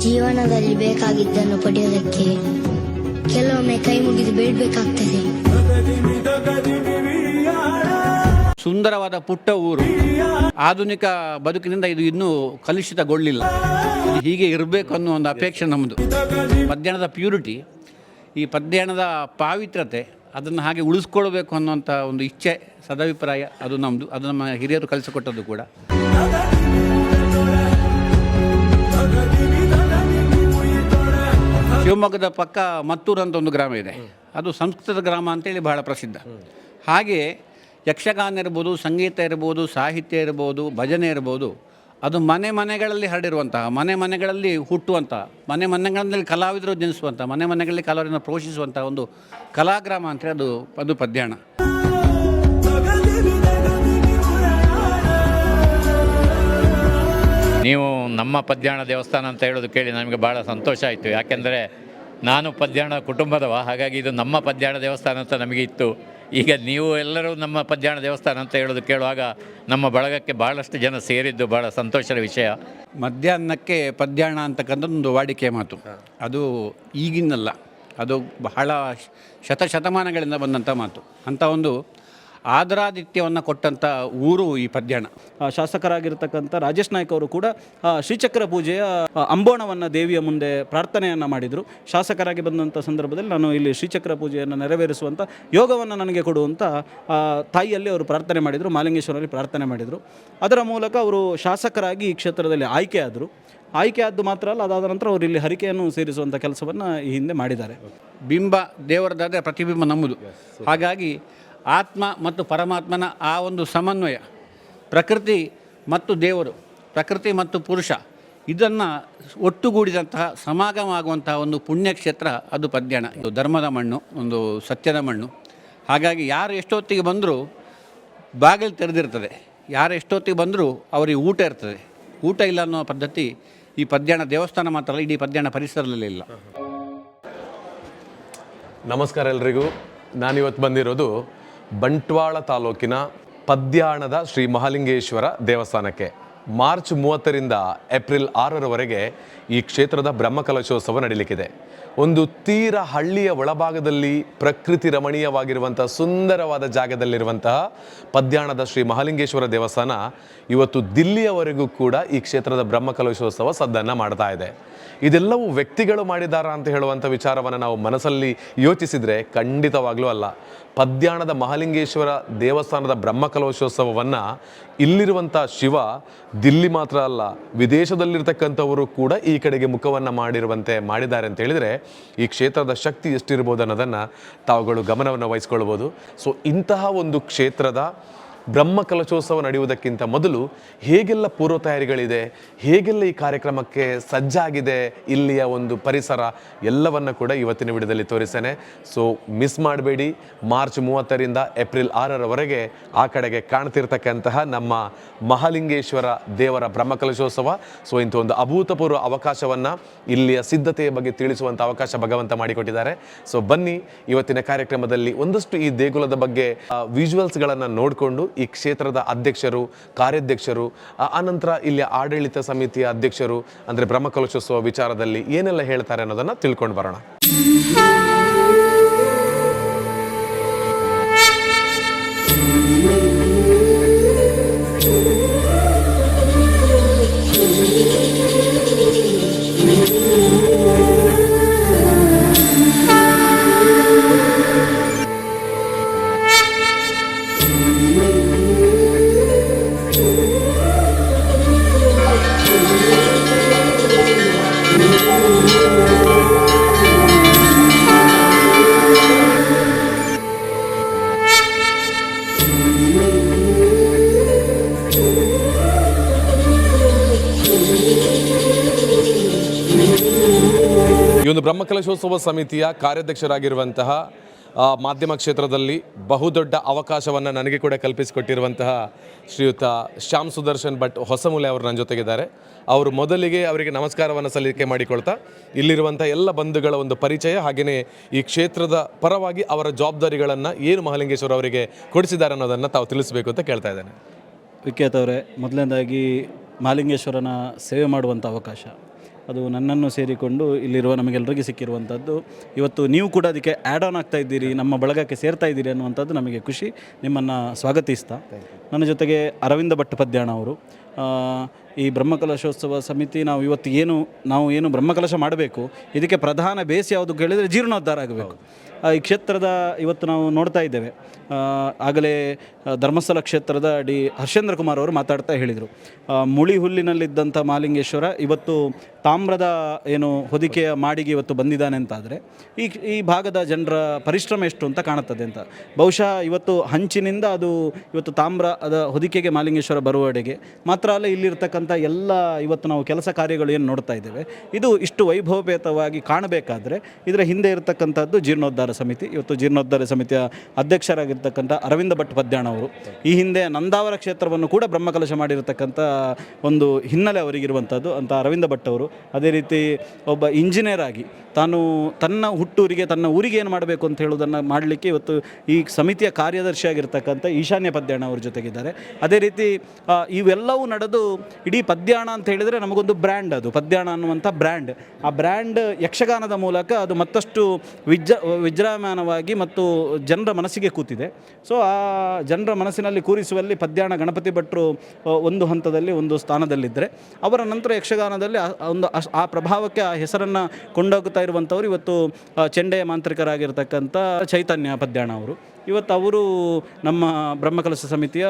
ಜೀವನದಲ್ಲಿ ಬೇಕಾಗಿದ್ದನ್ನು ಪಡೆಯೋದಕ್ಕೆ ಕೆಲವೊಮ್ಮೆ ಕೈ ಮುಗಿದು ಬೇಡಬೇಕಾಗ್ತದೆ. ಸುಂದರವಾದ ಪುಟ್ಟ ಊರು, ಆಧುನಿಕ ಬದುಕಿನಿಂದ ಇದು ಇನ್ನೂ ಕಲುಷಿತಗೊಳ್ಳಿಲ್ಲ. ಹೀಗೆ ಇರಬೇಕು ಅನ್ನೋ ಒಂದು ಅಪೇಕ್ಷೆ ನಮ್ಮದು. ಪದ್ಯಾಣದ ಪ್ಯೂರಿಟಿ, ಈ ಪದ್ಯಾಣದ ಪಾವಿತ್ರತೆ, ಅದನ್ನು ಹಾಗೆ ಉಳಿಸ್ಕೊಳ್ಬೇಕು ಅನ್ನೋಂಥ ಒಂದು ಇಚ್ಛೆ, ಸದಭಿಪ್ರಾಯ ಅದು ನಮ್ಮದು. ಅದು ನಮ್ಮ ಹಿರಿಯರು ಕಲಿಸಿಕೊಟ್ಟದ್ದು ಕೂಡ. ಶಿವಮೊಗ್ಗದ ಪಕ್ಕ ಮತ್ತೂರು ಅಂತ ಒಂದು ಗ್ರಾಮ ಇದೆ. ಅದು ಸಂಸ್ಕೃತದ ಗ್ರಾಮ ಅಂತೇಳಿ ಬಹಳ ಪ್ರಸಿದ್ಧ. ಹಾಗೆ ಯಕ್ಷಗಾನ ಇರ್ಬೋದು, ಸಂಗೀತ ಇರ್ಬೋದು, ಸಾಹಿತ್ಯ ಇರ್ಬೋದು, ಭಜನೆ ಇರ್ಬೋದು, ಅದು ಮನೆ ಮನೆಗಳಲ್ಲಿ ಹರಡಿರುವಂತಹ, ಮನೆ ಮನೆಗಳಲ್ಲಿ ಹುಟ್ಟುವಂತಹ, ಮನೆ ಮನೆಗಳಲ್ಲಿ ಕಲಾವಿದರು ಜನಿಸುವಂಥ, ಮನೆ ಮನೆಗಳಲ್ಲಿ ಕಲಾವಿದರನ್ನು ಪೋಷಿಸುವಂಥ ಒಂದು ಕಲಾಗ್ರಾಮ ಅಂತೇಳಿ ಅದು ಪದ್ಯಾಣ. ನೀವು ನಮ್ಮ ಪದ್ಯಾಣ ದೇವಸ್ಥಾನ ಅಂತ ಹೇಳೋದು ಕೇಳಿ ನಮಗೆ ಭಾಳ ಸಂತೋಷ ಆಯಿತು. ಯಾಕೆಂದರೆ ನಾನು ಪದ್ಯಾಣ ಕುಟುಂಬದವ, ಹಾಗಾಗಿ ಇದು ನಮ್ಮ ಪದ್ಯಾಣ ದೇವಸ್ಥಾನ ಅಂತ ನಮಗೆ ಇತ್ತು. ಈಗ ನೀವು ಎಲ್ಲರೂ ನಮ್ಮ ಪದ್ಯಾಣ ದೇವಸ್ಥಾನ ಅಂತ ಹೇಳೋದು ಕೇಳುವಾಗ ನಮ್ಮ ಬಳಗಕ್ಕೆ ಭಾಳಷ್ಟು ಜನ ಸೇರಿದ್ದು ಭಾಳ ಸಂತೋಷದ ವಿಷಯ. ಮಧ್ಯಾಹ್ನಕ್ಕೆ ಪದ್ಯಾಣ ಅಂತಕ್ಕಂಥದ್ದು ವಾಡಿಕೆ ಮಾತು. ಅದು ಈಗಿನಲ್ಲ, ಅದು ಬಹಳ ಶತಮಾನಗಳಿಂದ ಬಂದಂಥ ಮಾತು. ಅಂಥ ಒಂದು ಆದರಾದಿತ್ಯವನ್ನು ಕೊಟ್ಟಂಥ ಊರು ಈ ಪದ್ಯಾಣ. ಶಾಸಕರಾಗಿರ್ತಕ್ಕಂಥ ರಾಜೇಶ್ ನಾಯ್ಕ ಅವರು ಕೂಡ ಶ್ರೀಚಕ್ರ ಪೂಜೆಯ ಅಂಬೋಣವನ್ನು ದೇವಿಯ ಮುಂದೆ ಪ್ರಾರ್ಥನೆಯನ್ನು ಮಾಡಿದರು. ಶಾಸಕರಾಗಿ ಬಂದಂಥ ಸಂದರ್ಭದಲ್ಲಿ ನಾನು ಇಲ್ಲಿ ಶ್ರೀಚಕ್ರ ಪೂಜೆಯನ್ನು ನೆರವೇರಿಸುವಂಥ ಯೋಗವನ್ನು ನನಗೆ ಕೊಡುವಂಥ ತಾಯಿಯಲ್ಲಿ ಅವರು ಪ್ರಾರ್ಥನೆ ಮಾಡಿದರು, ಮಾಲಿಂಗೇಶ್ವರಲ್ಲಿ ಪ್ರಾರ್ಥನೆ ಮಾಡಿದರು. ಅದರ ಮೂಲಕ ಅವರು ಶಾಸಕರಾಗಿ ಈ ಕ್ಷೇತ್ರದಲ್ಲಿ ಆಯ್ಕೆ ಆದ್ದು ಮಾತ್ರ ಅಲ್ಲ, ಅದಾದ ನಂತರ ಅವರು ಇಲ್ಲಿ ಹರಿಕೆಯನ್ನು ಸೇರಿಸುವಂಥ ಕೆಲಸವನ್ನು ಈ ಹಿಂದೆ ಮಾಡಿದ್ದಾರೆ. ಬಿಂಬ ದೇವರದಾದರೆ ಪ್ರತಿಬಿಂಬ ನಮ್ಮದು. ಹಾಗಾಗಿ ಆತ್ಮ ಮತ್ತು ಪರಮಾತ್ಮನ ಆ ಒಂದು ಸಮನ್ವಯ, ಪ್ರಕೃತಿ ಮತ್ತು ದೇವರು, ಪ್ರಕೃತಿ ಮತ್ತು ಪುರುಷ, ಇದನ್ನು ಒಟ್ಟುಗೂಡಿದಂತಹ ಸಮಾಗಮ ಆಗುವಂತಹ ಒಂದು ಪುಣ್ಯಕ್ಷೇತ್ರ ಅದು ಪದ್ಯಾಣ. ಇದು ಧರ್ಮದ ಮಣ್ಣು, ಒಂದು ಸತ್ಯದ ಮಣ್ಣು. ಹಾಗಾಗಿ ಯಾರು ಎಷ್ಟೊತ್ತಿಗೆ ಬಂದರೂ ಬಾಗಿಲು ತೆರೆದಿರ್ತದೆ, ಯಾರು ಎಷ್ಟೊತ್ತಿಗೆ ಬಂದರೂ ಅವರಿಗೆ ಊಟ ಇರ್ತದೆ. ಊಟ ಇಲ್ಲ ಅನ್ನೋ ಪದ್ಧತಿ ಈ ಪದ್ಯಾಣ ದೇವಸ್ಥಾನ ಮಾತ್ರ ಅಲ್ಲ, ಇಡೀ ಪದ್ಯಾಣ ಪರಿಸರದಲ್ಲಿ ಇಲ್ಲ. ನಮಸ್ಕಾರ ಎಲ್ರಿಗೂ. ನಾನಿವತ್ತು ಬಂದಿರೋದು ಬಂಟ್ವಾಳ ತಾಲೂಕಿನ ಪದ್ಯಾಣದ ಶ್ರೀ ಮಹಾಲಿಂಗೇಶ್ವರ ದೇವಸ್ಥಾನಕ್ಕೆ. ಮಾರ್ಚ್ 30ರಿಂದ ಏಪ್ರಿಲ್ 6ರವರೆಗೆ ಈ ಕ್ಷೇತ್ರದ ಬ್ರಹ್ಮಕಲಶೋತ್ಸವ ನಡೀಲಿಕ್ಕಿದೆ. ಒಂದು ತೀರ ಹಳ್ಳಿಯ ಒಳಭಾಗದಲ್ಲಿ ಪ್ರಕೃತಿ ರಮಣೀಯವಾಗಿರುವಂಥ ಸುಂದರವಾದ ಜಾಗದಲ್ಲಿರುವಂತಹ ಪದ್ಯಾಣದ ಶ್ರೀ ಮಹಾಲಿಂಗೇಶ್ವರ ದೇವಸ್ಥಾನ ಇವತ್ತು ದಿಲ್ಲಿಯವರೆಗೂ ಕೂಡ ಈ ಕ್ಷೇತ್ರದ ಬ್ರಹ್ಮಕಲಶೋತ್ಸವ ಸದ್ದನ್ನು ಮಾಡ್ತಾ ಇದೆ. ಇದೆಲ್ಲವೂ ವ್ಯಕ್ತಿಗಳು ಮಾಡಿದಾರ ಅಂತ ಹೇಳುವಂಥ ವಿಚಾರವನ್ನು ನಾವು ಮನಸ್ಸಲ್ಲಿ ಯೋಚಿಸಿದರೆ ಖಂಡಿತವಾಗ್ಲೂ ಅಲ್ಲ. ಪದ್ಯಾಣದ ಮಹಾಲಿಂಗೇಶ್ವರ ದೇವಸ್ಥಾನದ ಬ್ರಹ್ಮಕಲಶೋತ್ಸವವನ್ನು ಇಲ್ಲಿರುವಂಥ ಶಿವ ದಿಲ್ಲಿ ಮಾತ್ರ ಅಲ್ಲ, ವಿದೇಶದಲ್ಲಿರ್ತಕ್ಕಂಥವರು ಕೂಡ ಈ ಕಡೆಗೆ ಮುಖವನ್ನು ಮಾಡಿದ್ದಾರೆ ಅಂತ ಹೇಳಿದರೆ ಈ ಕ್ಷೇತ್ರದ ಶಕ್ತಿ ಎಷ್ಟಿರ್ಬೋದು ಅನ್ನೋದನ್ನು ತಾವುಗಳು ಗಮನವನ್ನು ವಹಿಸ್ಕೊಳ್ಬೋದು. ಸೊ ಇಂತಹ ಒಂದು ಕ್ಷೇತ್ರದ ಬ್ರಹ್ಮಕಲಶೋತ್ಸವ ನಡೆಯುವುದಕ್ಕಿಂತ ಮೊದಲು ಹೇಗೆಲ್ಲ ಪೂರ್ವ ತಯಾರಿಗಳಿದೆ, ಹೇಗೆಲ್ಲ ಈ ಕಾರ್ಯಕ್ರಮಕ್ಕೆ ಸಜ್ಜಾಗಿದೆ, ಇಲ್ಲಿಯ ಒಂದು ಪರಿಸರ ಎಲ್ಲವನ್ನು ಕೂಡ ಇವತ್ತಿನ ವಿಡಿಯೋದಲ್ಲಿ ತೋರಿಸ್ತೇನೆ. ಸೊ ಮಿಸ್ ಮಾಡಬೇಡಿ. ಮಾರ್ಚ್ 30ರಿಂದ ಏಪ್ರಿಲ್ 6ರವರೆಗೆ ಆ ಕಡೆಗೆ ಕಾಣ್ತಿರ್ತಕ್ಕಂತಹ ನಮ್ಮ ಮಹಾಲಿಂಗೇಶ್ವರ ದೇವರ ಬ್ರಹ್ಮಕಲಶೋತ್ಸವ. ಸೊ ಇಂಥ ಒಂದು ಅಭೂತಪೂರ್ವ ಅವಕಾಶವನ್ನು, ಇಲ್ಲಿಯ ಸಿದ್ಧತೆಯ ಬಗ್ಗೆ ತಿಳಿಸುವಂಥ ಅವಕಾಶ ಭಗವಂತ ಮಾಡಿಕೊಟ್ಟಿದ್ದಾರೆ. ಸೊ ಬನ್ನಿ, ಇವತ್ತಿನ ಕಾರ್ಯಕ್ರಮದಲ್ಲಿ ಒಂದಷ್ಟು ಈ ದೇಗುಲದ ಬಗ್ಗೆ ವಿಜುವಲ್ಸ್ಗಳನ್ನು ನೋಡಿಕೊಂಡು ಈ ಕ್ಷೇತ್ರದ ಅಧ್ಯಕ್ಷರು, ಕಾರ್ಯಾಧ್ಯಕ್ಷರು, ಆನಂತರ ಇಲ್ಲಿ ಆಡಳಿತ ಸಮಿತಿಯ ಅಧ್ಯಕ್ಷರು ಅಂದರೆ ಬ್ರಹ್ಮಕಲಶೋತ್ಸವ ವಿಚಾರದಲ್ಲಿ ಏನೆಲ್ಲ ಹೇಳ್ತಾರೆ ಅನ್ನೋದನ್ನು ತಿಳ್ಕೊಂಡು ಬರೋಣ. ಈ ಒಂದು ಬ್ರಹ್ಮಕಲಶೋತ್ಸವ ಸಮಿತಿಯ ಕಾರ್ಯಾಧ್ಯಕ್ಷರಾಗಿರುವಂತಹ ಮಾಧ್ಯಮ ಕ್ಷೇತ್ರದಲ್ಲಿ ಬಹುದೊಡ್ಡ ಅವಕಾಶವನ್ನು ನನಗೆ ಕೂಡ ಕಲ್ಪಿಸಿಕೊಟ್ಟಿರುವಂತಹ ಶ್ರೀಯುತ ಶ್ಯಾಮ್ ಸುದರ್ಶನ್ ಭಟ್ ಹೊಸಮೂಲೆ ಅವರು ನನ್ನ ಜೊತೆಗಿದ್ದಾರೆ. ಅವರು ಮೊದಲಿಗೆ ಅವರಿಗೆ ನಮಸ್ಕಾರವನ್ನು ಸಲ್ಲಿಕೆ ಮಾಡಿಕೊಳ್ತಾ ಇಲ್ಲಿರುವಂಥ ಎಲ್ಲ ಬಂಧುಗಳ ಒಂದು ಪರಿಚಯ, ಹಾಗೆಯೇ ಈ ಕ್ಷೇತ್ರದ ಪರವಾಗಿ ಅವರ ಜವಾಬ್ದಾರಿಗಳನ್ನು ಏನು ಮಹಾಲಿಂಗೇಶ್ವರ ಅವರಿಗೆ ಕೊಡಿಸಿದ್ದಾರೆ ಅನ್ನೋದನ್ನು ತಾವು ತಿಳಿಸಬೇಕು ಅಂತ ಕೇಳ್ತಾ ಇದ್ದೇನೆ. ವಿಖ್ಯಾತವರೇ, ಮೊದಲನೇದಾಗಿ ಮಹಾಲಿಂಗೇಶ್ವರನ ಸೇವೆ ಮಾಡುವಂಥ ಅವಕಾಶ, ಅದು ನನ್ನನ್ನು ಸೇರಿಕೊಂಡು ಇಲ್ಲಿರುವ ನಮಗೆಲ್ಲರಿಗೆ ಸಿಕ್ಕಿರುವಂಥದ್ದು. ಇವತ್ತು ನೀವು ಕೂಡ ಅದಕ್ಕೆ ಆ್ಯಡ್ ಆನ್ ಆಗ್ತಾ ಇದ್ದೀರಿ, ನಮ್ಮ ಬಳಗಕ್ಕೆ ಸೇರ್ತಾ ಇದ್ದೀರಿ ಅನ್ನುವಂಥದ್ದು ನಮಗೆ ಖುಷಿ. ನಿಮ್ಮನ್ನು ಸ್ವಾಗತಿಸ್ತಾ ನನ್ನ ಜೊತೆಗೆ ಅರವಿಂದ ಭಟ್ ಪದ್ಯಾಣ ಅವರು, ಈ ಬ್ರಹ್ಮಕಲಶೋತ್ಸವ ಸಮಿತಿ ನಾವು ಏನು ಬ್ರಹ್ಮಕಲಶ ಮಾಡಬೇಕು, ಇದಕ್ಕೆ ಪ್ರಧಾನ ಬೇಸ್ ಯಾವುದು ಕೇಳಿದರೆ ಜೀರ್ಣೋದ್ಧಾರ ಆಗಬೇಕು. ಈ ಕ್ಷೇತ್ರದ ಇವತ್ತು ನಾವು ನೋಡ್ತಾ ಇದ್ದೇವೆ, ಆಗಲೇ ಧರ್ಮಸ್ಥಳ ಕ್ಷೇತ್ರದ ಹರ್ಷೇಂದ್ರ ಕುಮಾರ್ ಅವರು ಮಾತಾಡ್ತಾ ಹೇಳಿದರು, ಮುಳಿ ಹುಲ್ಲಿನಲ್ಲಿದ್ದಂಥ ಮಹಾಲಿಂಗೇಶ್ವರ ಇವತ್ತು ತಾಮ್ರದ ಹೊದಿಕೆಯ ಮಾಡಿಗೆ ಇವತ್ತು ಬಂದಿದ್ದಾನೆ ಅಂತಾದರೆ ಈ ಭಾಗದ ಜನರ ಪರಿಶ್ರಮ ಎಷ್ಟು ಅಂತ ಕಾಣುತ್ತದೆ ಅಂತ. ಬಹುಶಃ ಇವತ್ತು ಹಂಚಿನಿಂದ ಅದು ಇವತ್ತು ತಾಮ್ರದ ಹೊದಿಕೆಗೆ ಮಹಾಲಿಂಗೇಶ್ವರ ಬರುವಡೆಗೆ ಮಾತ್ರ ಅಲ್ಲ, ಇಲ್ಲಿರ್ತಕ್ಕಂಥ ಎಲ್ಲ ಇವತ್ತು ನಾವು ಕೆಲಸ ಕಾರ್ಯಗಳು ಏನು ನೋಡ್ತಾ ಇದ್ದೇವೆ, ಇದು ಇಷ್ಟು ವೈಭವಪೇತವಾಗಿ ಕಾಣಬೇಕಾದ್ರೆ ಇದರ ಹಿಂದೆ ಇರತಕ್ಕಂಥದ್ದು ಜೀರ್ಣೋದ್ಧಾರ ಸಮಿತಿ. ಇವತ್ತು ಜೀರ್ಣೋದ್ಧಾರ ಸಮಿತಿಯ ಅಧ್ಯಕ್ಷರಾಗಿರ್ತಕ್ಕಂಥ ಅರವಿಂದ ಭಟ್ ಪದ್ಯಾಣ ಅವರು ಈ ಹಿಂದೆ ನಂದಾವರ ಕ್ಷೇತ್ರವನ್ನು ಕೂಡ ಬ್ರಹ್ಮಕಲಶ ಮಾಡಿರತಕ್ಕಂಥ ಒಂದು ಹಿನ್ನೆಲೆ ಅವರಿಗಿರುವಂಥದ್ದು ಅಂತ ಅರವಿಂದ ಭಟ್ ಅವರು. ಅದೇ ರೀತಿ ಒಬ್ಬ ಇಂಜಿನಿಯರ್ ಆಗಿ ತಾನು ತನ್ನ ಹುಟ್ಟೂರಿಗೆ ತನ್ನ ಊರಿಗೆ ಏನು ಮಾಡಬೇಕು ಅಂತ ಹೇಳೋದನ್ನು ಮಾಡಲಿಕ್ಕೆ ಇವತ್ತು ಈ ಸಮಿತಿಯ ಕಾರ್ಯದರ್ಶಿಯಾಗಿರ್ತಕ್ಕಂಥ ಈಶಾನ್ಯ ಪದ್ಯಾಣ ಅವ್ರ ಜೊತೆಗಿದ್ದಾರೆ. ಅದೇ ರೀತಿ ಇವೆಲ್ಲವೂ ನಡೆದು ಇಡೀ ಪದ್ಯಾಣ ಅಂತ ಹೇಳಿದರೆ ನಮಗೊಂದು ಬ್ರ್ಯಾಂಡ್, ಅದು ಪದ್ಯಾಣ ಅನ್ನುವಂಥ ಬ್ರ್ಯಾಂಡ್. ಆ ಬ್ರ್ಯಾಂಡ್ ಯಕ್ಷಗಾನದ ಮೂಲಕ ಅದು ಮತ್ತಷ್ಟು ವಿಜೃಂಭಣವಾಗಿ ಮತ್ತು ಜನರ ಮನಸ್ಸಿಗೆ ಕೂತಿದೆ. ಸೊ ಆ ಜನರ ಮನಸ್ಸಿನಲ್ಲಿ ಕೂರಿಸುವಲ್ಲಿ ಪದ್ಯಾಣ ಗಣಪತಿ ಭಟ್ರು ಒಂದು ಹಂತದಲ್ಲಿ ಒಂದು ಸ್ಥಾನದಲ್ಲಿದ್ದರೆ, ಅವರ ನಂತರ ಯಕ್ಷಗಾನದಲ್ಲಿ ಆ ಪ್ರಭಾವಕ್ಕೆ ಆ ಹೆಸರನ್ನು ಕೊಂಡೋಗ್ತಾ ಇರುವಂಥವ್ರು ಇವತ್ತು ಚೆಂಡೆಯ ಮಾಂತ್ರಿಕರಾಗಿರ್ತಕ್ಕಂಥ ಚೈತನ್ಯ ಪದ್ಯಾಣ ಅವರು. ಇವತ್ತು ಅವರು ನಮ್ಮ ಬ್ರಹ್ಮಕಲಶ ಸಮಿತಿಯ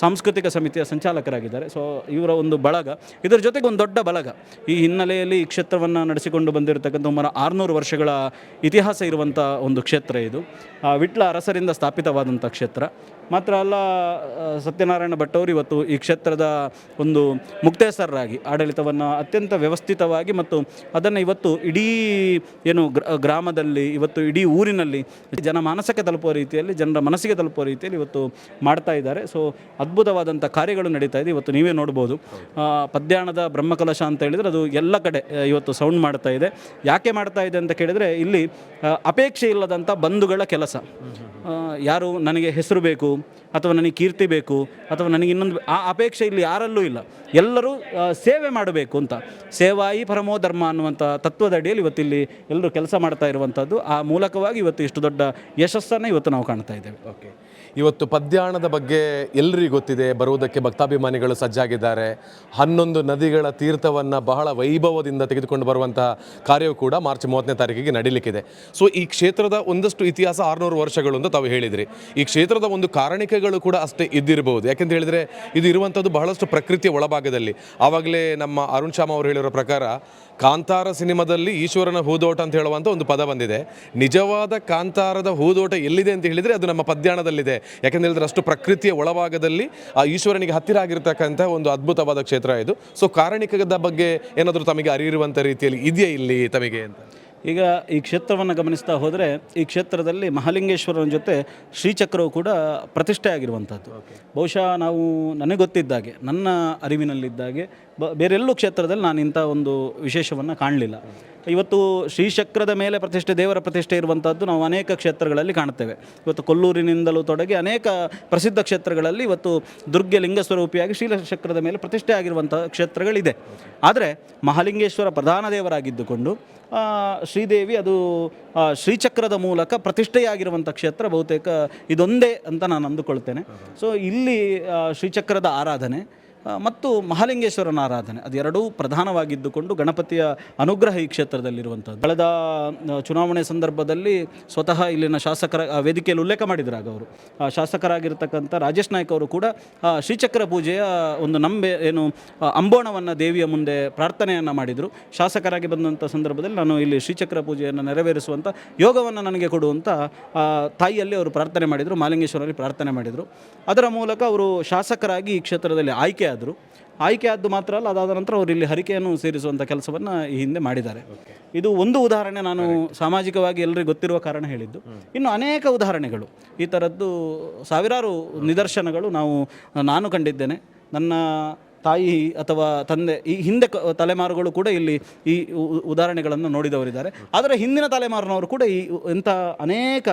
ಸಾಂಸ್ಕೃತಿಕ ಸಮಿತಿಯ ಸಂಚಾಲಕರಾಗಿದ್ದಾರೆ. ಸೊ ಇವರ ಒಂದು ಬಳಗ, ಇದರ ಜೊತೆಗೆ ಒಂದು ದೊಡ್ಡ ಬಳಗ, ಈ ಹಿನ್ನೆಲೆಯಲ್ಲಿ ಈ ಕ್ಷೇತ್ರವನ್ನು ನಡೆಸಿಕೊಂಡು ಬಂದಿರತಕ್ಕಂಥ 600 ವರ್ಷಗಳ ಇತಿಹಾಸ ಇರುವಂಥ ಒಂದು ಕ್ಷೇತ್ರ ಇದು. ವಿಟ್ಲ ಅರಸರಿಂದ ಸ್ಥಾಪಿತವಾದಂಥ ಕ್ಷೇತ್ರ ಮಾತ್ರ ಅಲ್ಲ, ಸತ್ಯನಾರಾಯಣ ಭಟ್ ಅವರು ಇವತ್ತು ಈ ಕ್ಷೇತ್ರದ ಒಂದು ಮುಕ್ತೇಸರರಾಗಿ ಆಡಳಿತವನ್ನು ಅತ್ಯಂತ ವ್ಯವಸ್ಥಿತವಾಗಿ ಮತ್ತು ಅದನ್ನು ಇವತ್ತು ಇಡೀ ಗ್ರಾಮದಲ್ಲಿ ಇವತ್ತು ಇಡೀ ಊರಿನಲ್ಲಿ ಜನಮಾನಸಕ್ಕೆ ತಲುಪುವ ರೀತಿಯಲ್ಲಿ, ಜನರ ಮನಸ್ಸಿಗೆ ತಲುಪುವ ರೀತಿಯಲ್ಲಿ ಇವತ್ತು ಮಾಡ್ತಾ ಇದ್ದಾರೆ. ಸೊ ಅದ್ಭುತವಾದಂಥ ಕಾರ್ಯಗಳು ನಡೀತಾ ಇದೆ. ಇವತ್ತು ನೀವೇ ನೋಡ್ಬೋದು, ಪದ್ಯಾಣದ ಬ್ರಹ್ಮಕಲಶ ಅಂತ ಹೇಳಿದರೆ ಅದು ಎಲ್ಲ ಕಡೆ ಇವತ್ತು ಸೌಂಡ್ ಮಾಡ್ತಾ ಇದೆ. ಯಾಕೆ ಮಾಡ್ತಾ ಇದೆ ಅಂತ ಕೇಳಿದರೆ, ಇಲ್ಲಿ ಅಪೇಕ್ಷೆ ಇಲ್ಲದಂಥ ಬಂಧುಗಳ ಕೆಲಸ. ಯಾರು ನನಗೆ ಹೆಸರು ಬೇಕು ಅಥವಾ ನನಗೆ ಕೀರ್ತಿ ಬೇಕು ಅಥವಾ ನನಗೆ ಇನ್ನೊಂದು, ಆ ಅಪೇಕ್ಷೆ ಇಲ್ಲಿ ಯಾರಲ್ಲೂ ಇಲ್ಲ. ಎಲ್ಲರೂ ಸೇವೆ ಮಾಡಬೇಕು ಅಂತ, ಸೇವಾಯಿ ಪರಮೋ ಧರ್ಮ ಅನ್ನುವಂಥ ತತ್ವದ ಅಡಿಯಲ್ಲಿ ಇವತ್ತಿಲ್ಲಿ ಎಲ್ಲರೂ ಕೆಲಸ ಮಾಡ್ತಾ ಇರುವಂಥದ್ದು. ಆ ಮೂಲಕವಾಗಿ ಇವತ್ತು ಇಷ್ಟು ದೊಡ್ಡ ಯಶಸ್ಸನ್ನು ಇವತ್ತು ನಾವು ಕಾಣ್ತಾ ಇದ್ದೇವೆ. ಓಕೆ, ಇವತ್ತು ಪದ್ಯಾಣದ ಬಗ್ಗೆ ಎಲ್ಲರಿಗೂ ಗೊತ್ತಿದೆ, ಬರುವುದಕ್ಕೆ ಭಕ್ತಾಭಿಮಾನಿಗಳು ಸಜ್ಜಾಗಿದ್ದಾರೆ. 11 ನದಿಗಳ ತೀರ್ಥವನ್ನು ಬಹಳ ವೈಭವದಿಂದ ತೆಗೆದುಕೊಂಡು ಬರುವಂತಹ ಕಾರ್ಯವು ಕೂಡ ಮಾರ್ಚ್ 30ನೇ ತಾರೀಕಿಗೆ ನಡೀಲಿಕ್ಕಿದೆ. ಸೊ ಈ ಕ್ಷೇತ್ರದ ಒಂದಷ್ಟು ಇತಿಹಾಸ 600 ವರ್ಷಗಳು ಅಂತ ತಾವು ಹೇಳಿದ್ರಿ. ಈ ಕ್ಷೇತ್ರದ ಒಂದು ಕಾರಣಿಕೆಗಳು ಕೂಡ ಅಷ್ಟೇ ಇದ್ದಿರಬಹುದು. ಯಾಕೆಂತ ಹೇಳಿದರೆ ಇದು ಇರುವಂಥದ್ದು ಬಹಳಷ್ಟು ಪ್ರಕೃತಿಯ ಒಳಭಾಗದಲ್ಲಿ. ಆವಾಗಲೇ ನಮ್ಮ ಅರುಣ್ ಶ್ಯಾಮ್ ಅವರು ಹೇಳಿರೋ ಪ್ರಕಾರ ಕಾಂತಾರ ಸಿನಿಮಾದಲ್ಲಿ ಈಶ್ವರನ ಹೂದೋಟ ಅಂತ ಹೇಳುವಂಥ ಒಂದು ಪದ ಬಂದಿದೆ. ನಿಜವಾದ ಕಾಂತಾರದ ಹೂದೋಟ ಎಲ್ಲಿದೆ ಅಂತ ಹೇಳಿದರೆ ಅದು ನಮ್ಮ ಪದ್ಯಾಣದಲ್ಲಿದೆ. ಯಾಕೆಂತ ಹೇಳಿದ್ರೆ ಅಷ್ಟು ಪ್ರಕೃತಿಯ ಒಳಭಾಗದಲ್ಲಿ ಆ ಈಶ್ವರನಿಗೆ ಹತ್ತಿರ ಆಗಿರ್ತಕ್ಕಂಥ ಒಂದು ಅದ್ಭುತವಾದ ಕ್ಷೇತ್ರ ಇದು. ಸೊ ಕಾರಣಿಕದ ಬಗ್ಗೆ ಏನಾದರೂ ತಮಗೆ ಅರಿಯಿರುವಂಥ ರೀತಿಯಲ್ಲಿ ಇದೆಯಾ ಇಲ್ಲಿ ತಮಗೆ ಅಂತ? ಈಗ ಈ ಕ್ಷೇತ್ರವನ್ನು ಗಮನಿಸ್ತಾ ಹೋದರೆ, ಈ ಕ್ಷೇತ್ರದಲ್ಲಿ ಮಹಾಲಿಂಗೇಶ್ವರನ ಜೊತೆ ಶ್ರೀಚಕ್ರವು ಕೂಡ ಪ್ರತಿಷ್ಠೆ ಆಗಿರುವಂಥದ್ದು. ಬಹುಶಃ ನನಗೆ ಗೊತ್ತಿದ್ದಾಗೆ, ನನ್ನ ಅರಿವಿನಲ್ಲಿದ್ದಾಗೆ ಬೇರೆಲ್ಲೂ ಕ್ಷೇತ್ರದಲ್ಲಿ ನಾನು ಇಂಥ ಒಂದು ವಿಶೇಷವನ್ನು ಕಾಣಲಿಲ್ಲ. ಇವತ್ತು ಶ್ರೀಚಕ್ರದ ಮೇಲೆ ಪ್ರತಿಷ್ಠೆ, ದೇವರ ಪ್ರತಿಷ್ಠೆ ಇರುವಂಥದ್ದು ನಾವು ಅನೇಕ ಕ್ಷೇತ್ರಗಳಲ್ಲಿ ಕಾಣ್ತೇವೆ. ಇವತ್ತು ಕೊಲ್ಲೂರಿನಿಂದಲೂ ತೊಡಗಿ ಅನೇಕ ಪ್ರಸಿದ್ಧ ಕ್ಷೇತ್ರಗಳಲ್ಲಿ ಇವತ್ತು ದುರ್ಗೆ ಲಿಂಗ ಸ್ವರೂಪಿಯಾಗಿ ಶ್ರೀಚಕ್ರದ ಮೇಲೆ ಪ್ರತಿಷ್ಠೆ ಆಗಿರುವಂಥ ಕ್ಷೇತ್ರಗಳಿದೆ. ಆದರೆ ಮಹಾಲಿಂಗೇಶ್ವರ ಪ್ರಧಾನ ದೇವರಾಗಿದ್ದುಕೊಂಡು ಶ್ರೀದೇವಿ ಅದು ಶ್ರೀಚಕ್ರದ ಮೂಲಕ ಪ್ರತಿಷ್ಠೆಯಾಗಿರುವಂಥ ಕ್ಷೇತ್ರ ಬಹುತೇಕ ಇದೊಂದೇ ಅಂತ ನಾನು ಅಂದುಕೊಳ್ತೇನೆ. ಸೊ ಇಲ್ಲಿ ಶ್ರೀಚಕ್ರದ ಆರಾಧನೆ ಮತ್ತು ಮಹಾಲಿಂಗೇಶ್ವರನ ಆರಾಧನೆ ಅದೆರಡೂ ಪ್ರಧಾನವಾಗಿದ್ದುಕೊಂಡು ಗಣಪತಿಯ ಅನುಗ್ರಹ ಈ ಕ್ಷೇತ್ರದಲ್ಲಿರುವಂಥದ್ದು. ಕಳೆದ ಚುನಾವಣೆ ಸಂದರ್ಭದಲ್ಲಿ ಸ್ವತಃ ಇಲ್ಲಿನ ಶಾಸಕರ ವೇದಿಕೆಯಲ್ಲಿ ಉಲ್ಲೇಖ ಮಾಡಿದ್ರಾಗ ಅವರು ಶಾಸಕರಾಗಿರ್ತಕ್ಕಂಥ ರಾಜೇಶ್ ನಾಯ್ಕ ಅವರು ಕೂಡ ಶ್ರೀಚಕ್ರ ಪೂಜೆಯ ಒಂದು ಅಂಬೋಣವನ್ನು ದೇವಿಯ ಮುಂದೆ ಪ್ರಾರ್ಥನೆಯನ್ನು ಮಾಡಿದರು. ಶಾಸಕರಾಗಿ ಬಂದಂಥ ಸಂದರ್ಭದಲ್ಲಿ ನಾನು ಇಲ್ಲಿ ಶ್ರೀಚಕ್ರ ಪೂಜೆಯನ್ನು ನೆರವೇರಿಸುವಂಥ ಯೋಗವನ್ನು ನನಗೆ ಕೊಡುವಂಥ ತಾಯಿಯಲ್ಲಿ ಅವರು ಪ್ರಾರ್ಥನೆ ಮಾಡಿದರು, ಮಹಾಲಿಂಗೇಶ್ವರಲ್ಲಿ ಪ್ರಾರ್ಥನೆ ಮಾಡಿದರು. ಅದರ ಮೂಲಕ ಅವರು ಶಾಸಕರಾಗಿ ಈ ಕ್ಷೇತ್ರದಲ್ಲಿ ಆಯ್ಕೆ ಆದ್ದು ಮಾತ್ರ ಅಲ್ಲ, ಅದಾದ ನಂತರ ಅವರು ಇಲ್ಲಿ ಹರಿಕೆಯನ್ನು ಸೇರಿಸುವಂಥ ಕೆಲಸವನ್ನು ಈ ಹಿಂದೆ ಮಾಡಿದ್ದಾರೆ. ಇದು ಒಂದು ಉದಾಹರಣೆ, ನಾನು ಸಾಮಾಜಿಕವಾಗಿ ಎಲ್ಲರಿಗೂ ಗೊತ್ತಿರುವ ಕಾರಣ ಹೇಳಿದ್ದು. ಇನ್ನು ಅನೇಕ ಉದಾಹರಣೆಗಳು ಈ ಥರದ್ದು ಸಾವಿರಾರು ನಿದರ್ಶನಗಳು ನಾನು ಕಂಡಿದ್ದೇನೆ. ನನ್ನ ತಾಯಿ ಅಥವಾ ತಂದೆ ಈ ಹಿಂದೆ ತಲೆಮಾರುಗಳು ಕೂಡ ಇಲ್ಲಿ ಈ ಉದಾಹರಣೆಗಳನ್ನು ನೋಡಿದವರಿದ್ದಾರೆ. ಆದರೆ ಹಿಂದಿನ ತಲೆಮಾರಿನವರು ಕೂಡ ಇಂಥ ಅನೇಕ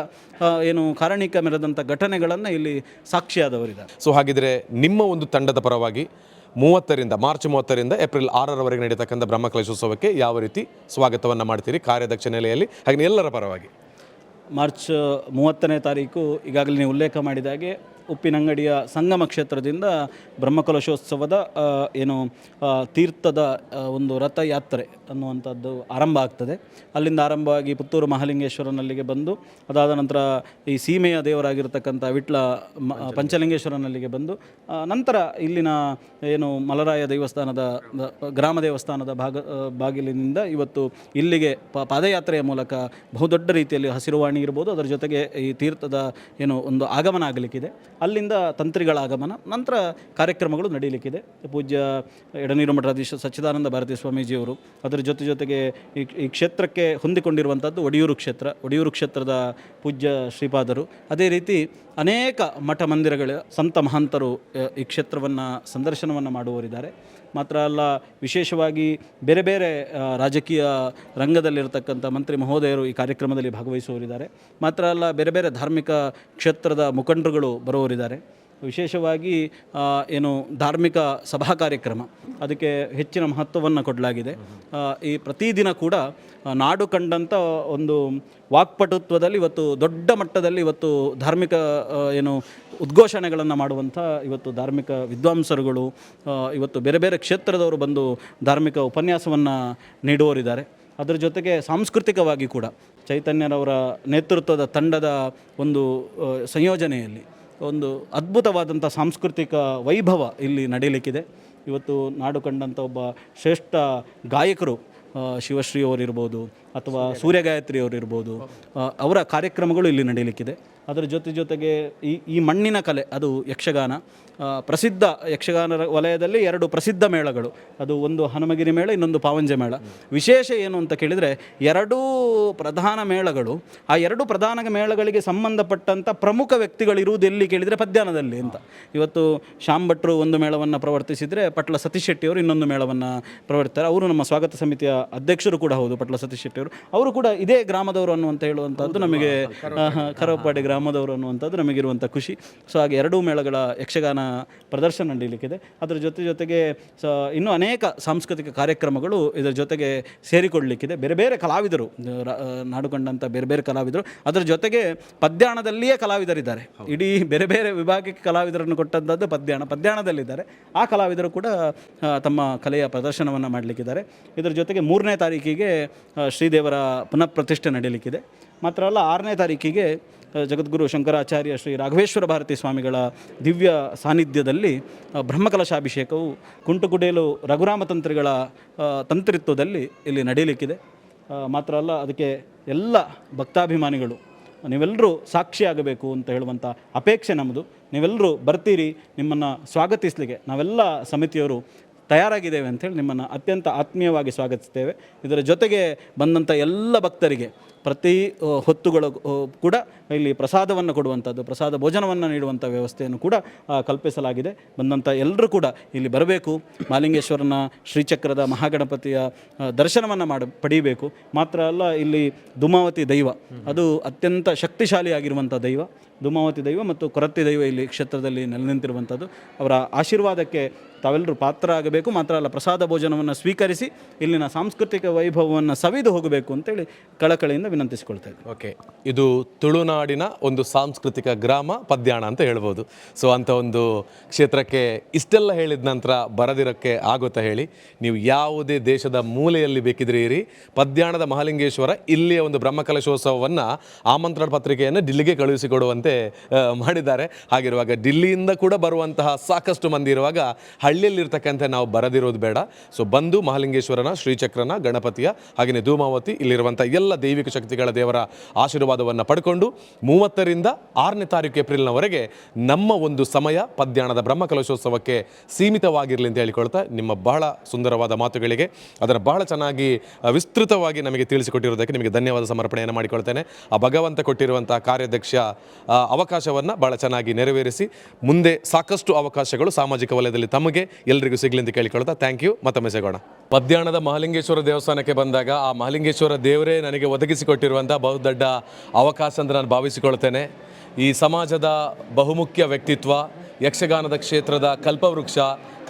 ಕಾರಣಿಕ ಮೆರೆದಂಥ ಘಟನೆಗಳನ್ನು ಇಲ್ಲಿ ಸಾಕ್ಷಿಯಾದವರಿದ್ದಾರೆ. ಸೊ ಹಾಗಿದ್ರೆ ನಿಮ್ಮ ಒಂದು ತಂಡದ ಪರವಾಗಿ ಮಾರ್ಚ್ 30ರಿಂದ ಏಪ್ರಿಲ್ 6ರವರೆಗೆ ನಡೀತಕ್ಕಂಥ ಬ್ರಹ್ಮಕಲಶೋತ್ಸವಕ್ಕೆ ಯಾವ ರೀತಿ ಸ್ವಾಗತವನ್ನು ಮಾಡ್ತೀರಿ ಕಾರ್ಯಾಧ್ಯಕ್ಷ ನೆಲೆಯಲ್ಲಿ, ಹಾಗೆ ಎಲ್ಲರ ಪರವಾಗಿ? ಮಾರ್ಚ್ 30ನೇ ತಾರೀಕು ಈಗಾಗಲೇ ನೀವು ಉಲ್ಲೇಖ ಮಾಡಿದಾಗೆ ಉಪ್ಪಿನಂಗಡಿಯ ಸಂಗಮ ಕ್ಷೇತ್ರದಿಂದ ಬ್ರಹ್ಮಕಲಶೋತ್ಸವದ ತೀರ್ಥದ ಒಂದು ರಥಯಾತ್ರೆ ಅನ್ನುವಂಥದ್ದು ಆರಂಭ ಆಗ್ತದೆ. ಅಲ್ಲಿಂದ ಆರಂಭವಾಗಿ ಪುತ್ತೂರು ಮಹಾಲಿಂಗೇಶ್ವರನಲ್ಲಿಗೆ ಬಂದು ಅದಾದ ನಂತರ ಈ ಸೀಮೆಯ ದೇವರಾಗಿರ್ತಕ್ಕಂಥ ವಿಟ್ಲ ಪಂಚಲಿಂಗೇಶ್ವರನಲ್ಲಿಗೆ ಬಂದು ನಂತರ ಇಲ್ಲಿನ ಮಲರಾಯ ದೇವಸ್ಥಾನದ ಗ್ರಾಮ ದೇವಸ್ಥಾನದ ಬಾಗಿಲಿನಿಂದ ಇವತ್ತು ಇಲ್ಲಿಗೆ ಪಾದಯಾತ್ರೆಯ ಮೂಲಕ ಬಹುದೊಡ್ಡ ರೀತಿಯಲ್ಲಿ ಹಸಿರುವಾಣಿ ಇರ್ಬೋದು, ಅದರ ಜೊತೆಗೆ ಈ ತೀರ್ಥದ ಒಂದು ಆಗಮನ ಆಗಲಿಕ್ಕಿದೆ. ಅಲ್ಲಿಂದ ತಂತ್ರಿಗಳ ಆಗಮನ, ನಂತರ ಕಾರ್ಯಕ್ರಮಗಳು ನಡೀಲಿಕ್ಕಿದೆ. ಪೂಜ್ಯ ಎಡನೀರು ಮಠಾಧೀಶ ಸಚ್ಚಿದಾನಂದ ಭಾರತಿ ಸ್ವಾಮೀಜಿಯವರು ಅದರ ಜೊತೆಗೆ ಈ ಕ್ಷೇತ್ರಕ್ಕೆ ಹೊಂದಿಕೊಂಡಿರುವಂಥದ್ದು ಒಡಿಯೂರು ಕ್ಷೇತ್ರದ ಪೂಜ್ಯ ಶ್ರೀಪಾದರು. ಅದೇ ರೀತಿ ಅನೇಕ ಮಠ ಮಂದಿರಗಳ ಸಂತ ಮಹಂತರು ಈ ಕ್ಷೇತ್ರವನ್ನು ಸಂದರ್ಶನವನ್ನು ಮಾಡುವವರಿದ್ದಾರೆ. ಮಾತ್ರ ಅಲ್ಲ, ವಿಶೇಷವಾಗಿ ಬೇರೆ ಬೇರೆ ರಾಜಕೀಯ ರಂಗದಲ್ಲಿರತಕ್ಕಂಥ ಮಂತ್ರಿ ಮಹೋದಯರು ಈ ಕಾರ್ಯಕ್ರಮದಲ್ಲಿ ಭಾಗವಹಿಸುವವರಿದ್ದಾರೆ. ಮಾತ್ರ ಅಲ್ಲ, ಬೇರೆ ಬೇರೆ ಧಾರ್ಮಿಕ ಕ್ಷೇತ್ರದ ಮುಖಂಡರುಗಳು ಬರುವವರಿದ್ದಾರೆ. ವಿಶೇಷವಾಗಿ ಧಾರ್ಮಿಕ ಸಭಾ ಕಾರ್ಯಕ್ರಮ ಅದಕ್ಕೆ ಹೆಚ್ಚಿನ ಮಹತ್ವವನ್ನು ಕೊಡಲಾಗಿದೆ. ಈ ಪ್ರತಿದಿನ ಕೂಡ ನಾಡು ಕಂಡಂಥ ಒಂದು ವಾಕ್ಪಟುತ್ವದಲ್ಲಿ ಇವತ್ತು ದೊಡ್ಡ ಮಟ್ಟದಲ್ಲಿ ಇವತ್ತು ಧಾರ್ಮಿಕ ಉದ್ಘೋಷಣೆಗಳನ್ನು ಮಾಡುವಂಥ ಇವತ್ತು ಧಾರ್ಮಿಕ ವಿದ್ವಾಂಸರುಗಳು ಇವತ್ತು ಬೇರೆ ಬೇರೆ ಕ್ಷೇತ್ರದವರು ಬಂದು ಧಾರ್ಮಿಕ ಉಪನ್ಯಾಸವನ್ನು ನೀಡುವವರಿದ್ದಾರೆ. ಅದರ ಜೊತೆಗೆ ಸಾಂಸ್ಕೃತಿಕವಾಗಿ ಕೂಡ ಚೈತನ್ಯರವರ ನೇತೃತ್ವದ ತಂಡದ ಒಂದು ಸಂಯೋಜನೆಯಲ್ಲಿ ಒಂದು ಅದ್ಭುತವಾದಂಥ ಸಾಂಸ್ಕೃತಿಕ ವೈಭವ ಇಲ್ಲಿ ನಡೀಲಿಕ್ಕಿದೆ. ಇವತ್ತು ನಾಡು ಕಂಡಂಥ ಒಬ್ಬ ಶ್ರೇಷ್ಠ ಗಾಯಕರು ಶಿವಶ್ರೀ ಅವರಿರ್ಬೋದು ಅಥವಾ ಸೂರ್ಯಗಾಯತ್ರಿಯವರಿರ್ಬೋದು, ಅವರ ಕಾರ್ಯಕ್ರಮಗಳು ಇಲ್ಲಿ ನಡೀಲಿಕ್ಕಿದೆ. ಅದರ ಜೊತೆಗೆ ಈ ಮಣ್ಣಿನ ಕಲೆ, ಅದು ಯಕ್ಷಗಾನ, ಪ್ರಸಿದ್ಧ ಯಕ್ಷಗಾನ ವಲಯದಲ್ಲಿ 2 ಪ್ರಸಿದ್ಧ ಮೇಳಗಳು, ಅದು ಒಂದು ಹನುಮಗಿರಿ ಮೇಳ, ಇನ್ನೊಂದು ಪಾವಂಜೆ ಮೇಳ. ವಿಶೇಷ ಏನು ಅಂತ ಕೇಳಿದರೆ 2 ಪ್ರಧಾನ ಮೇಳಗಳು, ಆ 2 ಪ್ರಧಾನ ಮೇಳಗಳಿಗೆ ಸಂಬಂಧಪಟ್ಟಂಥ ಪ್ರಮುಖ ವ್ಯಕ್ತಿಗಳಿರುವುದು ಎಲ್ಲಿ ಕೇಳಿದರೆ ಪದ್ಯಾನದಲ್ಲಿ ಅಂತ. ಇವತ್ತು ಶ್ಯಾಮ್ ಭಟ್ರು ಒಂದು ಮೇಳವನ್ನು ಪ್ರವರ್ತಿಸಿದರೆ ಪಟ್ಲ ಸತೀಶ್ ಶೆಟ್ಟಿಯವರು ಇನ್ನೊಂದು ಮೇಳವನ್ನು ಪ್ರವರ್ತಿಸ್ತಾರೆ. ಅವರು ನಮ್ಮ ಸ್ವಾಗತ ಸಮಿತಿಯ ಅಧ್ಯಕ್ಷರು ಕೂಡ ಹೌದು, ಪಟ್ಲ ಸತೀಶ್ ಶೆಟ್ಟಿಯವರು. ಅವರು ಕೂಡ ಇದೇ ಗ್ರಾಮದವರು ಅನ್ನುವಂಥ ಹೇಳುವಂಥದ್ದು ನಮಗೆ, ಕರವಪಾಡಿ ಗ್ರಾಮದವರು ಅನ್ನುವಂಥದ್ದು ನಮಗಿರುವಂಥ ಖುಷಿ. ಸೊ ಹಾಗೆ 2 ಮೇಳಗಳ ಯಕ್ಷಗಾನ ಪ್ರದರ್ಶನ ನಡೀಲಿಕ್ಕಿದೆ. ಅದರ ಜೊತೆಗೆ ಇನ್ನೂ ಅನೇಕ ಸಾಂಸ್ಕೃತಿಕ ಕಾರ್ಯಕ್ರಮಗಳು ಇದರ ಜೊತೆಗೆ ಸೇರಿಕೊಳ್ಳಲಿಕ್ಕಿದೆ. ಬೇರೆ ಬೇರೆ ಕಲಾವಿದರು, ನಾಡು ಕಂಡಂಥ ಬೇರೆ ಬೇರೆ ಕಲಾವಿದರು, ಅದರ ಜೊತೆಗೆ ಪದ್ಯಾಣದಲ್ಲಿಯೇ ಕಲಾವಿದರಿದ್ದಾರೆ. ಇಡೀ ಬೇರೆ ಬೇರೆ ವಿಭಾಗಕ್ಕೆ ಕಲಾವಿದರನ್ನು ಕೊಟ್ಟಂಥದ್ದು ಪದ್ಯಾಣದಲ್ಲಿದ್ದಾರೆ. ಆ ಕಲಾವಿದರು ಕೂಡ ತಮ್ಮ ಕಲೆಯ ಪ್ರದರ್ಶನವನ್ನು ಮಾಡಲಿಕ್ಕಿದ್ದಾರೆ. ಇದರ ಜೊತೆಗೆ 3ನೇ ತಾರೀಕಿಗೆ ಶ್ರೀದೇವರ ಪುನಃ ಪ್ರತಿಷ್ಠೆ ನಡೀಲಿಕ್ಕಿದೆ. ಮಾತ್ರ ಅಲ್ಲ, 6ನೇ ತಾರೀಕಿಗೆ ಜಗದ್ಗುರು ಶಂಕರಾಚಾರ್ಯ ಶ್ರೀ ರಾಘವೇಶ್ವರ ಭಾರತಿ ಸ್ವಾಮಿಗಳ ದಿವ್ಯ ಸಾನ್ನಿಧ್ಯದಲ್ಲಿ ಬ್ರಹ್ಮಕಲಶಾಭಿಷೇಕವು ಕುಂಟುಕುಡೇಲು ರಘುರಾಮ ತಂತ್ರಿಗಳ ತಂತ್ರಿತ್ವದಲ್ಲಿ ಇಲ್ಲಿ ನಡೀಲಿಕ್ಕಿದೆ. ಮಾತ್ರ ಅಲ್ಲ, ಅದಕ್ಕೆ ಎಲ್ಲ ಭಕ್ತಾಭಿಮಾನಿಗಳು ನೀವೆಲ್ಲರೂ ಸಾಕ್ಷಿಯಾಗಬೇಕು ಅಂತ ಹೇಳುವಂಥ ಅಪೇಕ್ಷೆ ನಮ್ಮದು. ನೀವೆಲ್ಲರೂ ಬರ್ತೀರಿ, ನಿಮ್ಮನ್ನು ಸ್ವಾಗತಿಸಲಿಕ್ಕೆ ನಾವೆಲ್ಲ ಸಮಿತಿಯವರು ತಯಾರಾಗಿದ್ದೇವೆ ಅಂಥೇಳಿ ನಿಮ್ಮನ್ನು ಅತ್ಯಂತ ಆತ್ಮೀಯವಾಗಿ ಸ್ವಾಗತಿಸ್ತೇವೆ. ಇದರ ಜೊತೆಗೆ ಬಂದಂಥ ಎಲ್ಲ ಭಕ್ತರಿಗೆ ಪ್ರತಿ ಹೊತ್ತುಗಳು ಕೂಡ ಇಲ್ಲಿ ಪ್ರಸಾದವನ್ನು ಕೊಡುವಂಥದ್ದು, ಪ್ರಸಾದ ಭೋಜನವನ್ನು ನೀಡುವಂಥ ವ್ಯವಸ್ಥೆಯನ್ನು ಕೂಡ ಕಲ್ಪಿಸಲಾಗಿದೆ. ಬಂದಂಥ ಎಲ್ಲರೂ ಕೂಡ ಇಲ್ಲಿ ಬರಬೇಕು, ಮಹಾಲಿಂಗೇಶ್ವರನ ಶ್ರೀಚಕ್ರದ ಮಹಾಗಣಪತಿಯ ದರ್ಶನವನ್ನು ಪಡೀಬೇಕು. ಮಾತ್ರ ಅಲ್ಲ, ಇಲ್ಲಿ ಧೂಮಾವತಿ ದೈವ, ಅದು ಅತ್ಯಂತ ಶಕ್ತಿಶಾಲಿಯಾಗಿರುವಂಥ ದೈವ. ಧೂಮಾವತಿ ದೈವ ಮತ್ತು ಕೊರತ್ತಿ ದೈವ ಇಲ್ಲಿ ಕ್ಷೇತ್ರದಲ್ಲಿ ನೆಲೆ ನಿಂತಿರುವಂಥದ್ದು. ಅವರ ಆಶೀರ್ವಾದಕ್ಕೆ ತಾವೆಲ್ಲರೂ ಪಾತ್ರ ಆಗಬೇಕು. ಮಾತ್ರ ಅಲ್ಲ, ಪ್ರಸಾದ ಭೋಜನವನ್ನು ಸ್ವೀಕರಿಸಿ ಇಲ್ಲಿನ ಸಾಂಸ್ಕೃತಿಕ ವೈಭವವನ್ನು ಸವಿದು ಹೋಗಬೇಕು ಅಂತೇಳಿ ಕಳಕಳಿಯಿಂದ ವಿನಂತಿಸಿಕೊಳ್ತಾ ಇದ್ದೀನಿ. ಓಕೆ, ಇದು ತುಳುನಾಡಿನ ಒಂದು ಸಾಂಸ್ಕೃತಿಕ ಗ್ರಾಮ ಪದ್ಯಾಣ ಅಂತ ಹೇಳ್ಬೋದು. ಸೊ ಅಂಥ ಒಂದು ಕ್ಷೇತ್ರಕ್ಕೆ ಇಷ್ಟೆಲ್ಲ ಹೇಳಿದ ನಂತರ ಬರದಿರೋಕ್ಕೆ ಆಗುತ್ತಾ ಹೇಳಿ? ನೀವು ಯಾವುದೇ ದೇಶದ ಮೂಲೆಯಲ್ಲಿ ಬೇಕಿದ್ರೆ ಇರಿ, ಪದ್ಯಾಣದ ಮಹಾಲಿಂಗೇಶ್ವರ ಇಲ್ಲಿಯ ಒಂದು ಬ್ರಹ್ಮಕಲಶೋತ್ಸವವನ್ನು ಆಮಂತ್ರಣ ಪತ್ರಿಕೆಯನ್ನು ಡಿಲ್ಲಿಗೆ ಕಳುಹಿಸಿಕೊಡುವಂತೆ ಮಾಡಿದ್ದಾರೆ. ಹಾಗಿರುವಾಗ ಡಿಲ್ಲಿಯಿಂದ ಕೂಡ ಬರುವಂತಹ ಸಾಕಷ್ಟು ಮಂದಿ ಇರುವಾಗ ಹಳ್ಳಿಯಲ್ಲಿರ್ತಕ್ಕಂಥ ನಾವು ಬರದಿರೋದು ಬೇಡ. ಸೊ ಬಂದು ಮಹಾಲಿಂಗೇಶ್ವರನ ಶ್ರೀಚಕ್ರನ ಗಣಪತಿಯ ಹಾಗೆಯೇ ಧೂಮಾವತಿ ಇಲ್ಲಿರುವಂಥ ಎಲ್ಲ ದೈವಿಕ ಶಕ್ತಿಗಳ ದೇವರ ಆಶೀರ್ವಾದವನ್ನು ಪಡ್ಕೊಂಡು 30ರಿಂದ 6ನೇ ತಾರೀಕು ಏಪ್ರಿಲ್ನವರೆಗೆ ನಮ್ಮ ಒಂದು ಸಮಯ ಪದ್ಯಾಣದ ಬ್ರಹ್ಮಕಲಶೋತ್ಸವಕ್ಕೆ ಸೀಮಿತವಾಗಿರಲಿ ಅಂತ ಹೇಳಿಕೊಳ್ತಾ, ನಿಮ್ಮ ಬಹಳ ಸುಂದರವಾದ ಮಾತುಗಳಿಗೆ ಅದರ ಬಹಳ ಚೆನ್ನಾಗಿ ವಿಸ್ತೃತವಾಗಿ ನಮಗೆ ತಿಳಿಸಿಕೊಟ್ಟಿರೋದಕ್ಕೆ ನಿಮಗೆ ಧನ್ಯವಾದ ಸಮರ್ಪಣೆಯನ್ನು ಮಾಡಿಕೊಳ್ತೇನೆ. ಆ ಭಗವಂತ ಕೊಟ್ಟಿರುವಂಥ ಕಾರ್ಯಾಧ್ಯಕ್ಷ ಅವಕಾಶವನ್ನು ಭಾಳ ಚೆನ್ನಾಗಿ ನೆರವೇರಿಸಿ ಮುಂದೆ ಸಾಕಷ್ಟು ಅವಕಾಶಗಳು ಸಾಮಾಜಿಕ ವಲಯದಲ್ಲಿ ತಮಗೆ ಎಲ್ಲರಿಗೂ ಸಿಗಲಿ ಅಂತ ಕೇಳಿಕೊಳ್ತಾ ಥ್ಯಾಂಕ್ ಯು. ಮತ್ತೊಮ್ಮೆ ಸಿಗೋಣ. ಪದ್ಯಾಣದ ಮಹಾಲಿಂಗೇಶ್ವರ ದೇವಸ್ಥಾನಕ್ಕೆ ಬಂದಾಗ ಆ ಮಹಾಲಿಂಗೇಶ್ವರ ದೇವರೇ ನನಗೆ ಒದಗಿಸಿಕೊಟ್ಟಿರುವಂಥ ಬಹುದೊಡ್ಡ ಅವಕಾಶ ಅಂತ ನಾನು ಭಾವಿಸಿಕೊಳ್ತೇನೆ. ಈ ಸಮಾಜದ ಬಹುಮುಖ್ಯ ವ್ಯಕ್ತಿತ್ವ, ಯಕ್ಷಗಾನದ ಕ್ಷೇತ್ರದ ಕಲ್ಪವೃಕ್ಷ,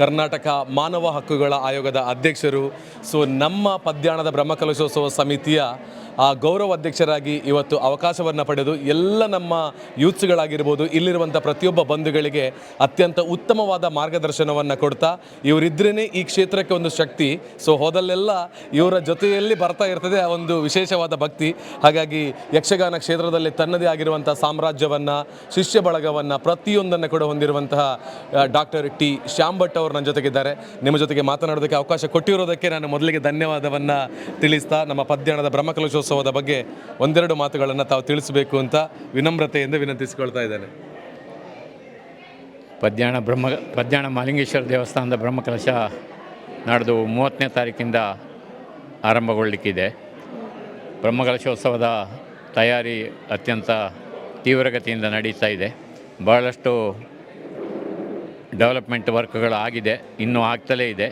ಕರ್ನಾಟಕ ಮಾನವ ಹಕ್ಕುಗಳ ಆಯೋಗದ ಅಧ್ಯಕ್ಷರು. ಸೊ ನಮ್ಮ ಪದ್ಯಾಣದ ಬ್ರಹ್ಮಕಲಶೋತ್ಸವ ಸಮಿತಿಯ ಗೌರವ ಅಧ್ಯಕ್ಷರಾಗಿ ಇವತ್ತು ಅವಕಾಶವನ್ನು ಪಡೆದು ಎಲ್ಲ ನಮ್ಮ ಯೂತ್ಸ್ಗಳಾಗಿರ್ಬೋದು, ಇಲ್ಲಿರುವಂಥ ಪ್ರತಿಯೊಬ್ಬ ಬಂಧುಗಳಿಗೆ ಅತ್ಯಂತ ಉತ್ತಮವಾದ ಮಾರ್ಗದರ್ಶನವನ್ನು ಕೊಡ್ತಾ, ಇವರಿದ್ರೇ ಈ ಕ್ಷೇತ್ರಕ್ಕೆ ಒಂದು ಶಕ್ತಿ. ಸೊ ಹೋದಲ್ಲೆಲ್ಲ ಇವರ ಜೊತೆಯಲ್ಲಿ ಬರ್ತಾ ಇರ್ತದೆ ಆ ಒಂದು ವಿಶೇಷವಾದ ಭಕ್ತಿ. ಹಾಗಾಗಿ ಯಕ್ಷಗಾನ ಕ್ಷೇತ್ರದಲ್ಲಿ ತನ್ನದೇ ಆಗಿರುವಂಥ ಸಾಮ್ರಾಜ್ಯವನ್ನು, ಶಿಷ್ಯ ಬಳಗವನ್ನು, ಪ್ರತಿಯೊಂದನ್ನು ಕೂಡ ಹೊಂದಿರುವಂತಹ ಡಾಕ್ಟರ್ ಟಿ ಶ್ಯಾಮ್ ಭಟ್ ಅವರು ನನ್ನ ಜೊತೆಗಿದ್ದಾರೆ. ನಿಮ್ಮ ಜೊತೆಗೆ ಮಾತನಾಡೋದಕ್ಕೆ ಅವಕಾಶ ಕೊಟ್ಟಿರೋದಕ್ಕೆ ನಾನು ಮೊದಲಿಗೆ ಧನ್ಯವಾದವನ್ನು ತಿಳಿಸ್ತಾ, ನಮ್ಮ ಪದ್ಯಾಣದ ಬ್ರಹ್ಮಕಲಶೋತ್ಸವದ ಬಗ್ಗೆ ಒಂದೆರಡು ಮಾತುಗಳನ್ನು ತಾವು ತಿಳಿಸಬೇಕು ಅಂತ ವಿನಮ್ರತೆಯಿಂದ ವಿನಂತಿಸಿಕೊಳ್ತಾ ಇದ್ದೇನೆ. ಪದ್ಯಾಣ ಮಹಾಲಿಂಗೇಶ್ವರ ದೇವಸ್ಥಾನದ ಬ್ರಹ್ಮಕಲಶ ನಾಡ್ದು 30ನೇ ತಾರೀಕಿಂದ ಆರಂಭಗೊಳ್ಳಲಿಕ್ಕಿದೆ. ಬ್ರಹ್ಮಕಲಶೋತ್ಸವದ ತಯಾರಿ ಅತ್ಯಂತ ತೀವ್ರಗತಿಯಿಂದ ನಡೀತಾ ಇದೆ. ಭಾಳಷ್ಟು ಡೆವಲಪ್ಮೆಂಟ್ ವರ್ಕ್ಗಳು ಆಗಿದೆ, ಇನ್ನೂ ಆಗ್ತಲೇ ಇದೆ.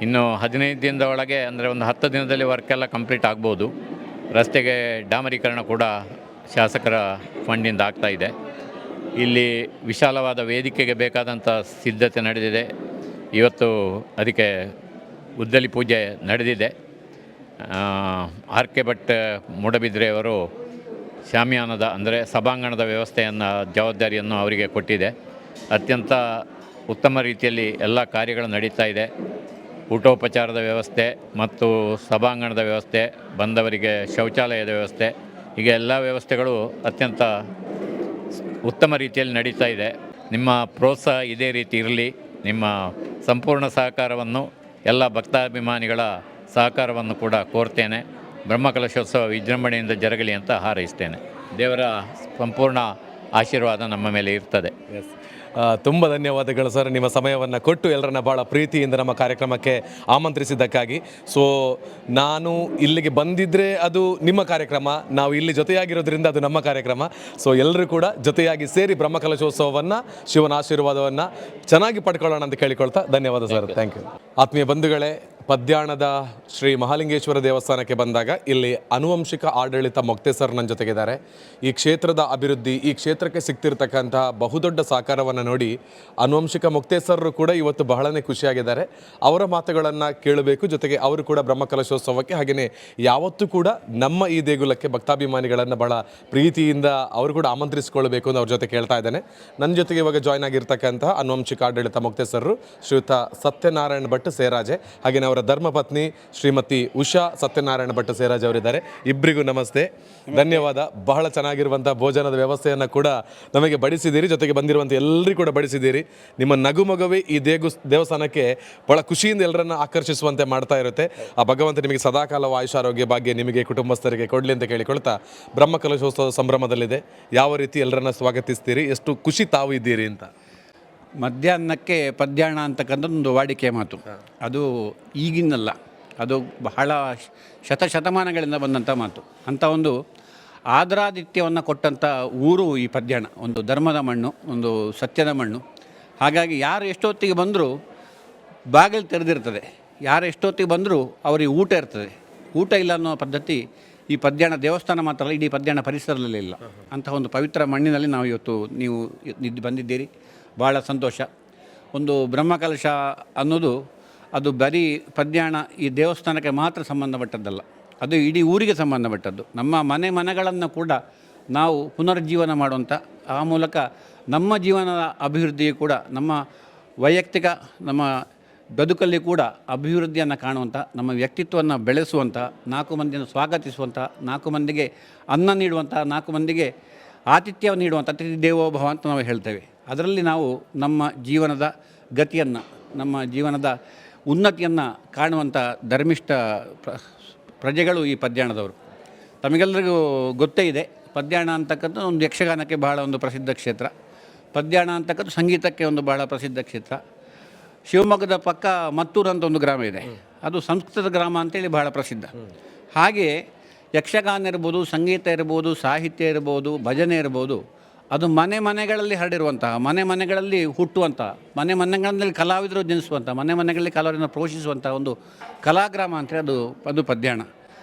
ಇನ್ನು 15 ದಿನದ ಒಳಗೆ, ಅಂದರೆ ಒಂದು 10 ದಿನದಲ್ಲಿ ವರ್ಕೆಲ್ಲ ಕಂಪ್ಲೀಟ್ ಆಗ್ಬೋದು. ರಸ್ತೆಗೆ ಡಾಮರೀಕರಣ ಕೂಡ ಶಾಸಕರ ಫಂಡಿಂದ ಆಗ್ತಾ ಇದೆ. ಇಲ್ಲಿ ವಿಶಾಲವಾದ ವೇದಿಕೆಗೆ ಬೇಕಾದಂಥ ಸಿದ್ಧತೆ ನಡೆದಿದೆ. ಇವತ್ತು ಅದಕ್ಕೆ ಉದ್ದಲಿ ಪೂಜೆ ನಡೆದಿದೆ. ಆರ್ ಕೆ ಭಟ್ ಮೂಡಬಿದ್ರೆಯವರು ಶಾಮಿಯಾನದ, ಅಂದರೆ ಸಭಾಂಗಣದ ವ್ಯವಸ್ಥೆಯನ್ನು, ಜವಾಬ್ದಾರಿಯನ್ನು ಅವರಿಗೆ ಕೊಟ್ಟಿದೆ. ಅತ್ಯಂತ ಉತ್ತಮ ರೀತಿಯಲ್ಲಿ ಎಲ್ಲ ಕಾರ್ಯಗಳು ನಡೀತಾ ಇದೆ. ಊಟೋಪಚಾರದ ವ್ಯವಸ್ಥೆ ಮತ್ತು ಸಭಾಂಗಣದ ವ್ಯವಸ್ಥೆ, ಬಂದವರಿಗೆ ಶೌಚಾಲಯದ ವ್ಯವಸ್ಥೆ, ಹೀಗೆ ಎಲ್ಲ ವ್ಯವಸ್ಥೆಗಳು ಅತ್ಯಂತ ಉತ್ತಮ ರೀತಿಯಲ್ಲಿ ನಡೀತಾ ಇದೆ. ನಿಮ್ಮ ಪ್ರೋತ್ಸಾಹ ಇದೇ ರೀತಿ ಇರಲಿ. ನಿಮ್ಮ ಸಂಪೂರ್ಣ ಸಹಕಾರವನ್ನು, ಎಲ್ಲ ಭಕ್ತಾಭಿಮಾನಿಗಳ ಸಹಕಾರವನ್ನು ಕೂಡ ಕೋರ್ತೇನೆ. ಬ್ರಹ್ಮಕಲಶೋತ್ಸವ ವಿಜೃಂಭಣೆಯಿಂದ ಜರಗಲಿ ಅಂತ ಹಾರೈಸ್ತೇನೆ. ದೇವರ ಸಂಪೂರ್ಣ ಆಶೀರ್ವಾದ ನಮ್ಮ ಮೇಲೆ ಇರ್ತದೆ. ತುಂಬ ಧನ್ಯವಾದಗಳು ಸರ್, ನಿಮ್ಮ ಸಮಯವನ್ನು ಕೊಟ್ಟು ಎಲ್ಲರನ್ನ ಭಾಳ ಪ್ರೀತಿಯಿಂದ ನಮ್ಮ ಕಾರ್ಯಕ್ರಮಕ್ಕೆ ಆಮಂತ್ರಿಸಿದ್ದಕ್ಕಾಗಿ. ಸೊ ನಾನು ಇಲ್ಲಿಗೆ ಬಂದಿದ್ದರೆ ಅದು ನಿಮ್ಮ ಕಾರ್ಯಕ್ರಮ, ನಾವು ಇಲ್ಲಿ ಜೊತೆಯಾಗಿರೋದ್ರಿಂದ ಅದು ನಮ್ಮ ಕಾರ್ಯಕ್ರಮ. ಸೊ ಎಲ್ಲರೂ ಕೂಡ ಜೊತೆಯಾಗಿ ಸೇರಿ ಬ್ರಹ್ಮಕಲಶೋತ್ಸವವನ್ನು, ಶಿವನ ಆಶೀರ್ವಾದವನ್ನು ಚೆನ್ನಾಗಿ ಪಡ್ಕೊಳ್ಳೋಣ ಅಂತ ಕೇಳಿಕೊಳ್ತಾ ಧನ್ಯವಾದ ಸರ್. Thank you. ಆತ್ಮೀಯ ಬಂಧುಗಳೇ, ಪದ್ಯಾಣದ ಶ್ರೀ ಮಹಾಲಿಂಗೇಶ್ವರ ದೇವಸ್ಥಾನಕ್ಕೆ ಬಂದಾಗ ಇಲ್ಲಿ ಆನುವಂಶಿಕ ಆಡಳಿತ ಮೊಕ್ತೇಸರ್ ನನ್ನ ಜೊತೆಗಿದ್ದಾರೆ. ಈ ಕ್ಷೇತ್ರದ ಅಭಿವೃದ್ಧಿ, ಈ ಕ್ಷೇತ್ರಕ್ಕೆ ಸಿಗ್ತಿರ್ತಕ್ಕಂತಹ ಬಹುದೊಡ್ಡ ಸಹಕಾರವನ್ನು ನೋಡಿ ಆನುವಂಶಿಕ ಮೊಕ್ತೇಸರರು ಕೂಡ ಇವತ್ತು ಬಹಳನೇ ಖುಷಿಯಾಗಿದ್ದಾರೆ. ಅವರ ಮಾತುಗಳನ್ನು ಕೇಳಬೇಕು. ಜೊತೆಗೆ ಅವರು ಕೂಡ ಬ್ರಹ್ಮಕಲಶೋತ್ಸವಕ್ಕೆ, ಹಾಗೆಯೇ ಯಾವತ್ತೂ ಕೂಡ ನಮ್ಮ ಈ ದೇಗುಲಕ್ಕೆ ಭಕ್ತಾಭಿಮಾನಿಗಳನ್ನು ಬಹಳ ಪ್ರೀತಿಯಿಂದ ಅವರು ಕೂಡ ಆಮಂತ್ರಿಸಿಕೊಳ್ಬೇಕು ಅಂತ ಅವ್ರ ಜೊತೆ ಕೇಳ್ತಾ ಇದ್ದೇನೆ. ನನ್ನ ಜೊತೆಗೆ ಇವಾಗ ಜಾಯ್ನ್ ಆಗಿರ್ತಕ್ಕಂತಹ ಆನುವಂಶಿಕ ಆಡಳಿತ ಮೊಕ್ತೇಸರರು ಶ್ರೀಯುತ ಸತ್ಯನಾರಾಯಣ ಭಟ್ ಸೇರಾಜೆ, ಹಾಗೆಯೇ ಅವರ ಧರ್ಮಪತ್ನಿ ಶ್ರೀಮತಿ ಉಷಾ ಸತ್ಯನಾರಾಯಣ ಭಟ್ ಸೇರಾಜ್ ಅವರಿದ್ದಾರೆ. ಇಬ್ಬರಿಗೂ ನಮಸ್ತೆ, ಧನ್ಯವಾದ. ಬಹಳ ಚೆನ್ನಾಗಿರುವಂಥ ಭೋಜನದ ವ್ಯವಸ್ಥೆಯನ್ನು ಕೂಡ ನಮಗೆ ಬಡಿಸಿದ್ದೀರಿ, ಜೊತೆಗೆ ಬಂದಿರುವಂಥ ಎಲ್ಲರಿಗೂ ಕೂಡ ಬಡಿಸಿದ್ದೀರಿ. ನಿಮ್ಮ ನಗುಮಗುವೇ ಈ ದೇವಸ್ಥಾನಕ್ಕೆ ಬಹಳ ಖುಷಿಯಿಂದ ಎಲ್ಲರನ್ನ ಆಕರ್ಷಿಸುವಂತೆ ಮಾಡ್ತಾ ಇರುತ್ತೆ. ಆ ಭಗವಂತ ನಿಮಗೆ ಸದಾಕಾಲ ಆಯುಷ ಆರೋಗ್ಯ ಭಾಗ್ಯ ನಿಮಗೆ ಕುಟುಂಬಸ್ಥರಿಗೆ ಕೊಡಲಿ ಅಂತ ಕೇಳಿಕೊಳ್ತಾ, ಬ್ರಹ್ಮಕಲಶೋತ್ಸವ ಸಂಭ್ರಮದಲ್ಲಿದೆ. ಯಾವ ರೀತಿ ಎಲ್ಲರನ್ನ ಸ್ವಾಗತಿಸ್ತೀರಿ, ಎಷ್ಟು ಖುಷಿ ತಾವು ಇದ್ದೀರಿ ಅಂತ? ಮಧ್ಯಾಹ್ನಕ್ಕೆ ಪದ್ಯಾಣ ಅಂತಕ್ಕಂಥದ್ದು ಒಂದು ವಾಡಿಕೆಯ ಮಾತು. ಅದು ಈಗಿನಲ್ಲ, ಅದು ಬಹಳ ಶತಮಾನಗಳಿಂದ ಬಂದಂಥ ಮಾತು. ಅಂಥ ಒಂದು ಆದರಾದಿತ್ಯವನ್ನು ಕೊಟ್ಟಂಥ ಊರು ಈ ಪದ್ಯಾಣ. ಒಂದು ಧರ್ಮದ ಮಣ್ಣು, ಒಂದು ಸತ್ಯದ ಮಣ್ಣು. ಹಾಗಾಗಿ ಯಾರು ಎಷ್ಟೊತ್ತಿಗೆ ಬಂದರೂ ಬಾಗಿಲು ತೆರೆದಿರ್ತದೆ, ಯಾರು ಎಷ್ಟೊತ್ತಿಗೆ ಬಂದರೂ ಅವರಿಗೆ ಊಟ ಇರ್ತದೆ. ಊಟ ಇಲ್ಲ ಅನ್ನೋ ಪದ್ಧತಿ ಈ ಪದ್ಯಾಣ ದೇವಸ್ಥಾನ ಮಾತ್ರ ಅಲ್ಲ, ಇಡೀ ಪದ್ಯಾಣ ಪರಿಸರದಲ್ಲಿ ಇಲ್ಲ. ಅಂತಹ ಒಂದು ಪವಿತ್ರ ಮಣ್ಣಿನಲ್ಲಿ ನಾವು ಇವತ್ತು ನೀವು ಬಂದಿದ್ದೀರಿ, ಭಾಳ ಸಂತೋಷ. ಒಂದು ಬ್ರಹ್ಮಕಲಶ ಅನ್ನೋದು ಅದು ಬರೀ ಪದ್ಯಾಣ ಈ ದೇವಸ್ಥಾನಕ್ಕೆ ಮಾತ್ರ ಸಂಬಂಧಪಟ್ಟದ್ದಲ್ಲ, ಅದು ಇಡೀ ಊರಿಗೆ ಸಂಬಂಧಪಟ್ಟದ್ದು. ನಮ್ಮ ಮನೆಗಳನ್ನು ಕೂಡ ನಾವು ಪುನರುಜ್ಜೀವನ ಮಾಡುವಂಥ, ಆ ಮೂಲಕ ನಮ್ಮ ಜೀವನದ ಅಭಿವೃದ್ಧಿಯು ಕೂಡ, ನಮ್ಮ ವೈಯಕ್ತಿಕ ನಮ್ಮ ಬದುಕಲ್ಲಿ ಕೂಡ ಅಭಿವೃದ್ಧಿಯನ್ನು ಕಾಣುವಂಥ, ನಮ್ಮ ವ್ಯಕ್ತಿತ್ವವನ್ನು ಬೆಳೆಸುವಂಥ, 4 ಮಂದಿಯನ್ನು ಸ್ವಾಗತಿಸುವಂಥ, 4 ಮಂದಿಗೆ ಅನ್ನ ನೀಡುವಂಥ, 4 ಮಂದಿಗೆ ಆತಿಥ್ಯ ನೀಡುವಂಥ ಅತಿಥಿ ದೇವೋಭವ ಅಂತ ನಾವು ಹೇಳ್ತೇವೆ. ಅದರಲ್ಲಿ ನಾವು ನಮ್ಮ ಜೀವನದ ಗತಿಯನ್ನು, ನಮ್ಮ ಜೀವನದ ಉನ್ನತಿಯನ್ನು ಕಾಣುವಂಥ ಧರ್ಮಿಷ್ಠ ಪ್ರಜೆಗಳು ಈ ಪದ್ಯಾಣದವರು. ತಮಗೆಲ್ಲರಿಗೂ ಗೊತ್ತೇ ಇದೆ, ಪದ್ಯಾಣ ಅಂತಕ್ಕಂಥ ಒಂದು ಯಕ್ಷಗಾನಕ್ಕೆ ಬಹಳ ಒಂದು ಪ್ರಸಿದ್ಧ ಕ್ಷೇತ್ರ. ಪದ್ಯಾಣ ಅಂತಕ್ಕಂಥ ಸಂಗೀತಕ್ಕೆ ಒಂದು ಬಹಳ ಪ್ರಸಿದ್ಧ ಕ್ಷೇತ್ರ. ಶಿವಮೊಗ್ಗದ ಪಕ್ಕ ಮತ್ತೂರು ಅಂತ ಒಂದು ಗ್ರಾಮ ಇದೆ, ಅದು ಸಂಸ್ಕೃತದ ಗ್ರಾಮ ಅಂತೇಳಿ ಬಹಳ ಪ್ರಸಿದ್ಧ. ಹಾಗೆ ಯಕ್ಷಗಾನ ಇರ್ಬೋದು, ಸಂಗೀತ ಇರ್ಬೋದು, ಸಾಹಿತ್ಯ ಇರ್ಬೋದು, ಭಜನೆ ಇರ್ಬೋದು, ಅದು ಮನೆಗಳಲ್ಲಿ ಹರಡಿರುವಂತಹ, ಮನೆಗಳಲ್ಲಿ ಹುಟ್ಟುವಂಥ, ಮನೆಗಳಲ್ಲಿ ಕಲಾವಿದರು ಜನಿಸುವಂಥ, ಮನೆಗಳಲ್ಲಿ ಕಲಾವಿದರನ್ನು ಪೋಷಿಸುವಂಥ ಒಂದು ಕಲಾಗ್ರಾಮ ಅಂತೇಳಿ ಅದು ಪದ್ಯಾಣ.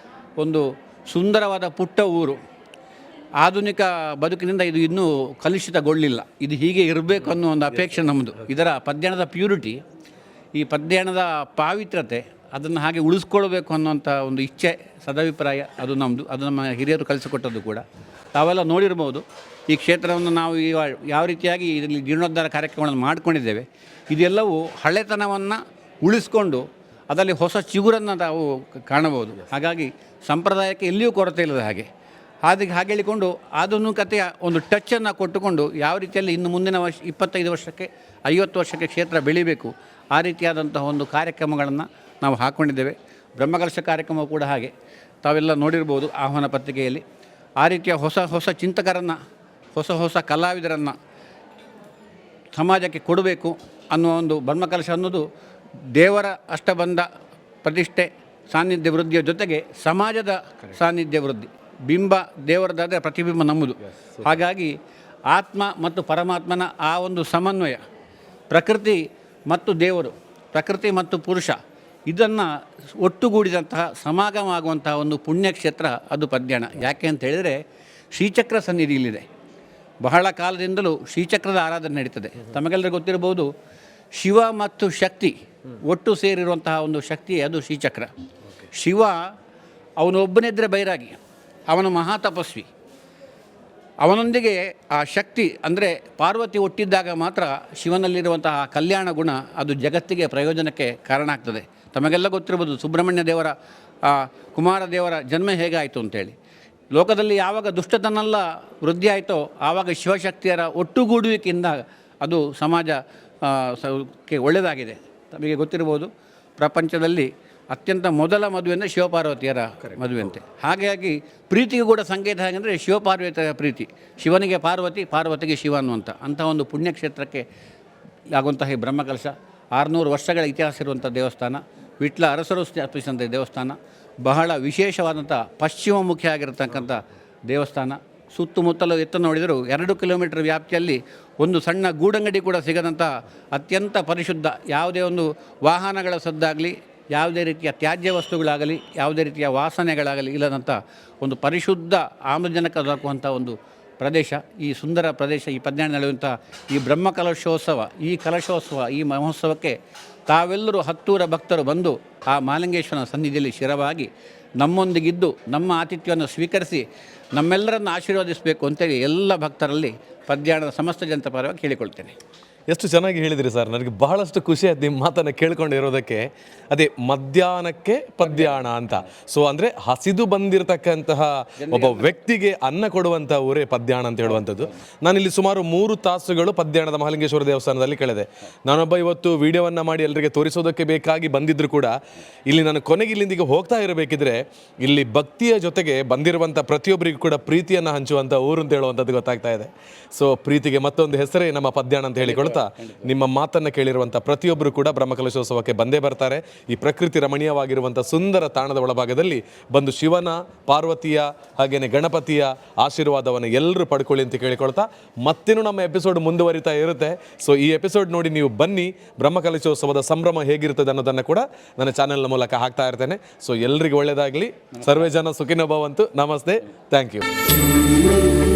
ಒಂದು ಸುಂದರವಾದ ಪುಟ್ಟ ಊರು. ಆಧುನಿಕ ಬದುಕಿನಿಂದ ಇದು ಇನ್ನೂ ಕಲುಷಿತಗೊಳ್ಳಿಲ್ಲ. ಇದು ಹೀಗೆ ಇರಬೇಕು ಅನ್ನೋ ಒಂದು ಅಪೇಕ್ಷೆ ನಮ್ಮದು. ಇದರ ಪದ್ಯಾಣದ ಪ್ಯೂರಿಟಿ ಈ ಪದ್ಯಾಣದ ಪಾವಿತ್ರತೆ ಅದನ್ನು ಹಾಗೆ ಉಳಿಸ್ಕೊಳ್ಬೇಕು ಅನ್ನೋಂಥ ಒಂದು ಇಚ್ಛೆ ಸದಭಿಪ್ರಾಯ ಅದು ನಮ್ಮದು, ಅದು ನಮ್ಮ ಹಿರಿಯರು ಕಲಿಸಿಕೊಟ್ಟದ್ದು ಕೂಡ. ತಾವೆಲ್ಲ ನೋಡಿರ್ಬೋದು ಈ ಕ್ಷೇತ್ರವನ್ನು ನಾವು ಯಾವ ರೀತಿಯಾಗಿ ಇದರಲ್ಲಿ ಜೀರ್ಣೋದ್ಧಾರ ಕಾರ್ಯಕ್ರಮಗಳನ್ನು ಮಾಡ್ಕೊಂಡಿದ್ದೇವೆ. ಇದೆಲ್ಲವೂ ಹಳೆತನವನ್ನು ಉಳಿಸ್ಕೊಂಡು ಅದರಲ್ಲಿ ಹೊಸ ಚಿಗುರನ್ನು ನಾವು ಕಾಣಬಹುದು. ಹಾಗಾಗಿ ಸಂಪ್ರದಾಯಕ್ಕೆ ಎಲ್ಲಿಯೂ ಕೊರತೆ ಇಲ್ಲದ ಹಾಗೆ ಹೇಳಿಕೊಂಡು ಆಧುನಿಕತೆಯ ಒಂದು ಟಚ್ಚನ್ನು ಕೊಟ್ಟುಕೊಂಡು ಯಾವ ರೀತಿಯಲ್ಲಿ ಇನ್ನು ಮುಂದಿನ 25 ವರ್ಷಕ್ಕೆ 50 ವರ್ಷಕ್ಕೆ ಕ್ಷೇತ್ರ ಬೆಳಿಬೇಕು ಆ ರೀತಿಯಾದಂತಹ ಒಂದು ಕಾರ್ಯಕ್ರಮಗಳನ್ನು ನಾವು ಹಾಕ್ಕೊಂಡಿದ್ದೇವೆ. ಬ್ರಹ್ಮಕಲಶ ಕಾರ್ಯಕ್ರಮ ಕೂಡ ಹಾಗೆ ತಾವೆಲ್ಲ ನೋಡಿರ್ಬೋದು ಆಹ್ವಾನ ಪತ್ರಿಕೆಯಲ್ಲಿ. ಆ ರೀತಿಯ ಹೊಸ ಚಿಂತಕರನ್ನು ಹೊಸ ಕಲಾವಿದರನ್ನು ಸಮಾಜಕ್ಕೆ ಕೊಡಬೇಕು ಅನ್ನುವ ಒಂದು ಬ್ರಹ್ಮಕಲಶ ಅನ್ನೋದು ದೇವರ ಅಷ್ಟಬಂಧ ಪ್ರತಿಷ್ಠೆ ಸಾನ್ನಿಧ್ಯ ವೃದ್ಧಿಯ ಜೊತೆಗೆ ಸಮಾಜದ ಸಾನ್ನಿಧ್ಯ ವೃದ್ಧಿ. ಬಿಂಬ ದೇವರದಾದರೆ ಪ್ರತಿಬಿಂಬ ನಮ್ಮದು. ಹಾಗಾಗಿ ಆತ್ಮ ಮತ್ತು ಪರಮಾತ್ಮನ ಆ ಒಂದು ಸಮನ್ವಯ, ಪ್ರಕೃತಿ ಮತ್ತು ದೇವರು, ಪ್ರಕೃತಿ ಮತ್ತು ಪುರುಷ ಇದನ್ನು ಒಟ್ಟುಗೂಡಿದಂತಹ ಸಮಾಗಮ ಆಗುವಂತಹ ಒಂದು ಪುಣ್ಯಕ್ಷೇತ್ರ ಅದು ಪದ್ಯಾಣ. ಯಾಕೆ ಅಂತ ಹೇಳಿದರೆ ಶ್ರೀಚಕ್ರ ಸನ್ನಿಧಿ ಇಲ್ಲಿದೆ. ಬಹಳ ಕಾಲದಿಂದಲೂ ಶ್ರೀಚಕ್ರದ ಆರಾಧನೆ ನಡೀತದೆ. ತಮಗೆಲ್ಲರಿಗೂ ಗೊತ್ತಿರಬಹುದು, ಶಿವ ಮತ್ತು ಶಕ್ತಿ ಒಟ್ಟು ಸೇರಿರುವಂತಹ ಒಂದು ಶಕ್ತಿ ಅದು ಶ್ರೀಚಕ್ರ. ಶಿವ ಅವನೊಬ್ಬನಿದ್ದರೆ ಬೈರಾಗಿ, ಅವನು ಮಹಾತಪಸ್ವಿ. ಅವನೊಂದಿಗೆ ಆ ಶಕ್ತಿ ಅಂದರೆ ಪಾರ್ವತಿ ಒಟ್ಟಿದ್ದಾಗ ಮಾತ್ರ ಶಿವನಲ್ಲಿರುವಂತಹ ಕಲ್ಯಾಣ ಗುಣ ಅದು ಜಗತ್ತಿಗೆ ಪ್ರಯೋಜನಕ್ಕೆ ಕಾರಣ ಆಗ್ತದೆ. ತಮಗೆಲ್ಲ ಗೊತ್ತಿರ್ಬೋದು ಸುಬ್ರಹ್ಮಣ್ಯ ದೇವರ ಕುಮಾರ ದೇವರ ಜನ್ಮ ಹೇಗಾಯಿತು ಅಂತೇಳಿ. ಲೋಕದಲ್ಲಿ ಯಾವಾಗ ದುಷ್ಟತನೆಲ್ಲ ವೃದ್ಧಿ ಆಯಿತೋ ಆವಾಗ ಶಿವಶಕ್ತಿಯರ ಒಟ್ಟುಗೂಡುವಿಕೆಯಿಂದ ಅದು ಸಮಾಜಕ್ಕೆ ಒಳ್ಳೆಯದಾಗಿದೆ. ತಮಗೆ ಗೊತ್ತಿರ್ಬೋದು ಪ್ರಪಂಚದಲ್ಲಿ ಅತ್ಯಂತ ಮೊದಲ ಮದುವೆ ಅಂದರೆ ಶಿವಪಾರ್ವತಿಯರ ಮದುವೆಯಂತೆ. ಹಾಗಾಗಿ ಪ್ರೀತಿಗೂ ಕೂಡ ಸಂಕೇತ ಹೇಗೆಂದರೆ ಶಿವಪಾರ್ವತಿಯರ ಪ್ರೀತಿ, ಶಿವನಿಗೆ ಪಾರ್ವತಿ, ಪಾರ್ವತಿಗೆ ಶಿವ ಅನ್ನುವಂಥ ಅಂಥ ಒಂದು ಪುಣ್ಯಕ್ಷೇತ್ರಕ್ಕೆ ಆಗುವಂತಹ ಈ ಬ್ರಹ್ಮಕಲಶ 600 ವರ್ಷಗಳ ಇತಿಹಾಸ ಇರುವಂಥ ದೇವಸ್ಥಾನ. ವಿಟ್ಲ ಅರಸರು ಸ್ಥಾಪಿಸಿದಂಥ ದೇವಸ್ಥಾನ, ಬಹಳ ವಿಶೇಷವಾದಂಥ ಪಶ್ಚಿಮಮುಖಿ ಆಗಿರತಕ್ಕಂಥ ದೇವಸ್ಥಾನ. ಸುತ್ತಮುತ್ತಲು ಎತ್ತ ನೋಡಿದರೂ 2 ಕಿಲೋಮೀಟರ್ ವ್ಯಾಪ್ತಿಯಲ್ಲಿ ಒಂದು ಸಣ್ಣ ಗೂಡಂಗಡಿ ಕೂಡ ಸಿಗದಂಥ ಅತ್ಯಂತ ಪರಿಶುದ್ಧ, ಯಾವುದೇ ಒಂದು ವಾಹನಗಳ ಸದ್ದಾಗಲಿ, ಯಾವುದೇ ರೀತಿಯ ತ್ಯಾಜ್ಯ ವಸ್ತುಗಳಾಗಲಿ, ಯಾವುದೇ ರೀತಿಯ ವಾಸನೆಗಳಾಗಲಿ ಇಲ್ಲದಂಥ ಒಂದು ಪರಿಶುದ್ಧ ಆಮ್ಲಜನಕ ದೊರಕುವಂಥ ಒಂದು ಪ್ರದೇಶ. ಈ ಸುಂದರ ಪ್ರದೇಶ, ಈ ಪದ್ಯಾಣ ನಡೆಯುವಂಥ ಈ ಬ್ರಹ್ಮಕಲಶೋತ್ಸವ, ಈ ಮಹೋತ್ಸವಕ್ಕೆ ತಾವೆಲ್ಲರೂ ಹತ್ತೂರ ಭಕ್ತರು ಬಂದು ಆ ಮಹಾಲಿಂಗೇಶ್ವರನ ಸನ್ನಿಧಿಯಲ್ಲಿ ಶಿರವಾಗಿ ನಮ್ಮೊಂದಿಗಿದ್ದು ನಮ್ಮ ಆತಿಥ್ಯವನ್ನು ಸ್ವೀಕರಿಸಿ ನಮ್ಮೆಲ್ಲರನ್ನು ಆಶೀರ್ವದಿಸಬೇಕು ಅಂತೇಳಿ ಎಲ್ಲ ಭಕ್ತರಲ್ಲಿ ಪದ್ಯಾಣದ ಸಮಸ್ತ ಜನತೆ ಪರವಾಗಿ ಕೇಳಿಕೊಳ್ತೇನೆ. ಎಷ್ಟು ಚೆನ್ನಾಗಿ ಹೇಳಿದಿರಿ ಸರ್. ನನಗೆ ಬಹಳಷ್ಟು ಖುಷಿ ಆಯ್ತು ನಿಮ್ಮ ಮಾತನ್ನು ಕೇಳ್ಕೊಂಡಿರೋದಕ್ಕೆ. ಅದೇ ಮಧ್ಯಾಹ್ನಕ್ಕೆ ಪದ್ಯಾಣ ಅಂತ. ಸೊ ಅಂದರೆ ಹಸಿದು ಬಂದಿರತಕ್ಕಂತಹ ಒಬ್ಬ ವ್ಯಕ್ತಿಗೆ ಅನ್ನ ಕೊಡುವಂಥ ಊರೇ ಪದ್ಯಾಣ ಅಂತ ಹೇಳುವಂಥದ್ದು. ನಾನಿಲ್ಲಿ ಸುಮಾರು 3 ತಾಸುಗಳು ಪದ್ಯಾಣದ ಮಹಾಲಿಂಗೇಶ್ವರ ದೇವಸ್ಥಾನದಲ್ಲಿ ಕಳೆದೆ. ನಾನೊಬ್ಬ ಇವತ್ತು ವಿಡಿಯೋವನ್ನು ಮಾಡಿ ಎಲ್ಲರಿಗೆ ತೋರಿಸೋದಕ್ಕೆ ಬೇಕಾಗಿ ಬಂದಿದ್ದರೂ ಕೂಡ ಇಲ್ಲಿ ನಾನು ಕೊನೆಗೆ ಇಲ್ಲಿಂದಿಗೆ ಹೋಗ್ತಾ ಇರಬೇಕಿದ್ರೆ ಇಲ್ಲಿ ಭಕ್ತಿಯ ಜೊತೆಗೆ ಬಂದಿರುವಂಥ ಪ್ರತಿಯೊಬ್ಬರಿಗೂ ಕೂಡ ಪ್ರೀತಿಯನ್ನು ಹಂಚುವಂಥ ಊರು ಅಂತ ಹೇಳುವಂಥದ್ದು ಗೊತ್ತಾಗ್ತಾ ಇದೆ. ಸೊ ಪ್ರೀತಿಗೆ ಮತ್ತೊಂದು ಹೆಸರೇ ನಮ್ಮ ಪದ್ಯಾಣ ಅಂತ ಹೇಳಿಕೊಳ್ತಾ ನಿಮ್ಮ ಮಾತನ್ನು ಕೇಳಿರುವಂಥ ಪ್ರತಿಯೊಬ್ಬರು ಕೂಡ ಬ್ರಹ್ಮಕಲಶೋತ್ಸವಕ್ಕೆ ಬಂದೇ ಬರ್ತಾರೆ. ಈ ಪ್ರಕೃತಿ ರಮಣೀಯವಾಗಿರುವಂಥ ಸುಂದರ ತಾಣದ ಒಳಭಾಗದಲ್ಲಿ ಬಂದು ಶಿವನ, ಪಾರ್ವತಿಯ ಹಾಗೇನೆ ಗಣಪತಿಯ ಆಶೀರ್ವಾದವನ್ನು ಎಲ್ಲರೂ ಪಡ್ಕೊಳ್ಳಿ ಅಂತ ಕೇಳಿಕೊಳ್ತಾ ಮತ್ತೇನು ನಮ್ಮ ಎಪಿಸೋಡ್ ಮುಂದುವರಿತಾ ಇರುತ್ತೆ. ಸೊ ಈ ಎಪಿಸೋಡ್ ನೋಡಿ ನೀವು ಬನ್ನಿ. ಬ್ರಹ್ಮಕಲಶೋತ್ಸವದ ಸಂಭ್ರಮ ಹೇಗಿರ್ತದೆ ಅನ್ನೋದನ್ನು ಕೂಡ ನನ್ನ ಚಾನೆಲ್ನ ಮೂಲಕ ಹಾಕ್ತಾ ಇರ್ತೇನೆ. ಸೊ ಎಲ್ರಿಗೂ ಒಳ್ಳೆಯದಾಗಲಿ. ಸರ್ವೇ ಜನ ಸುಖಿನೋ ಭವಂತು. ನಮಸ್ತೆ. Thank you.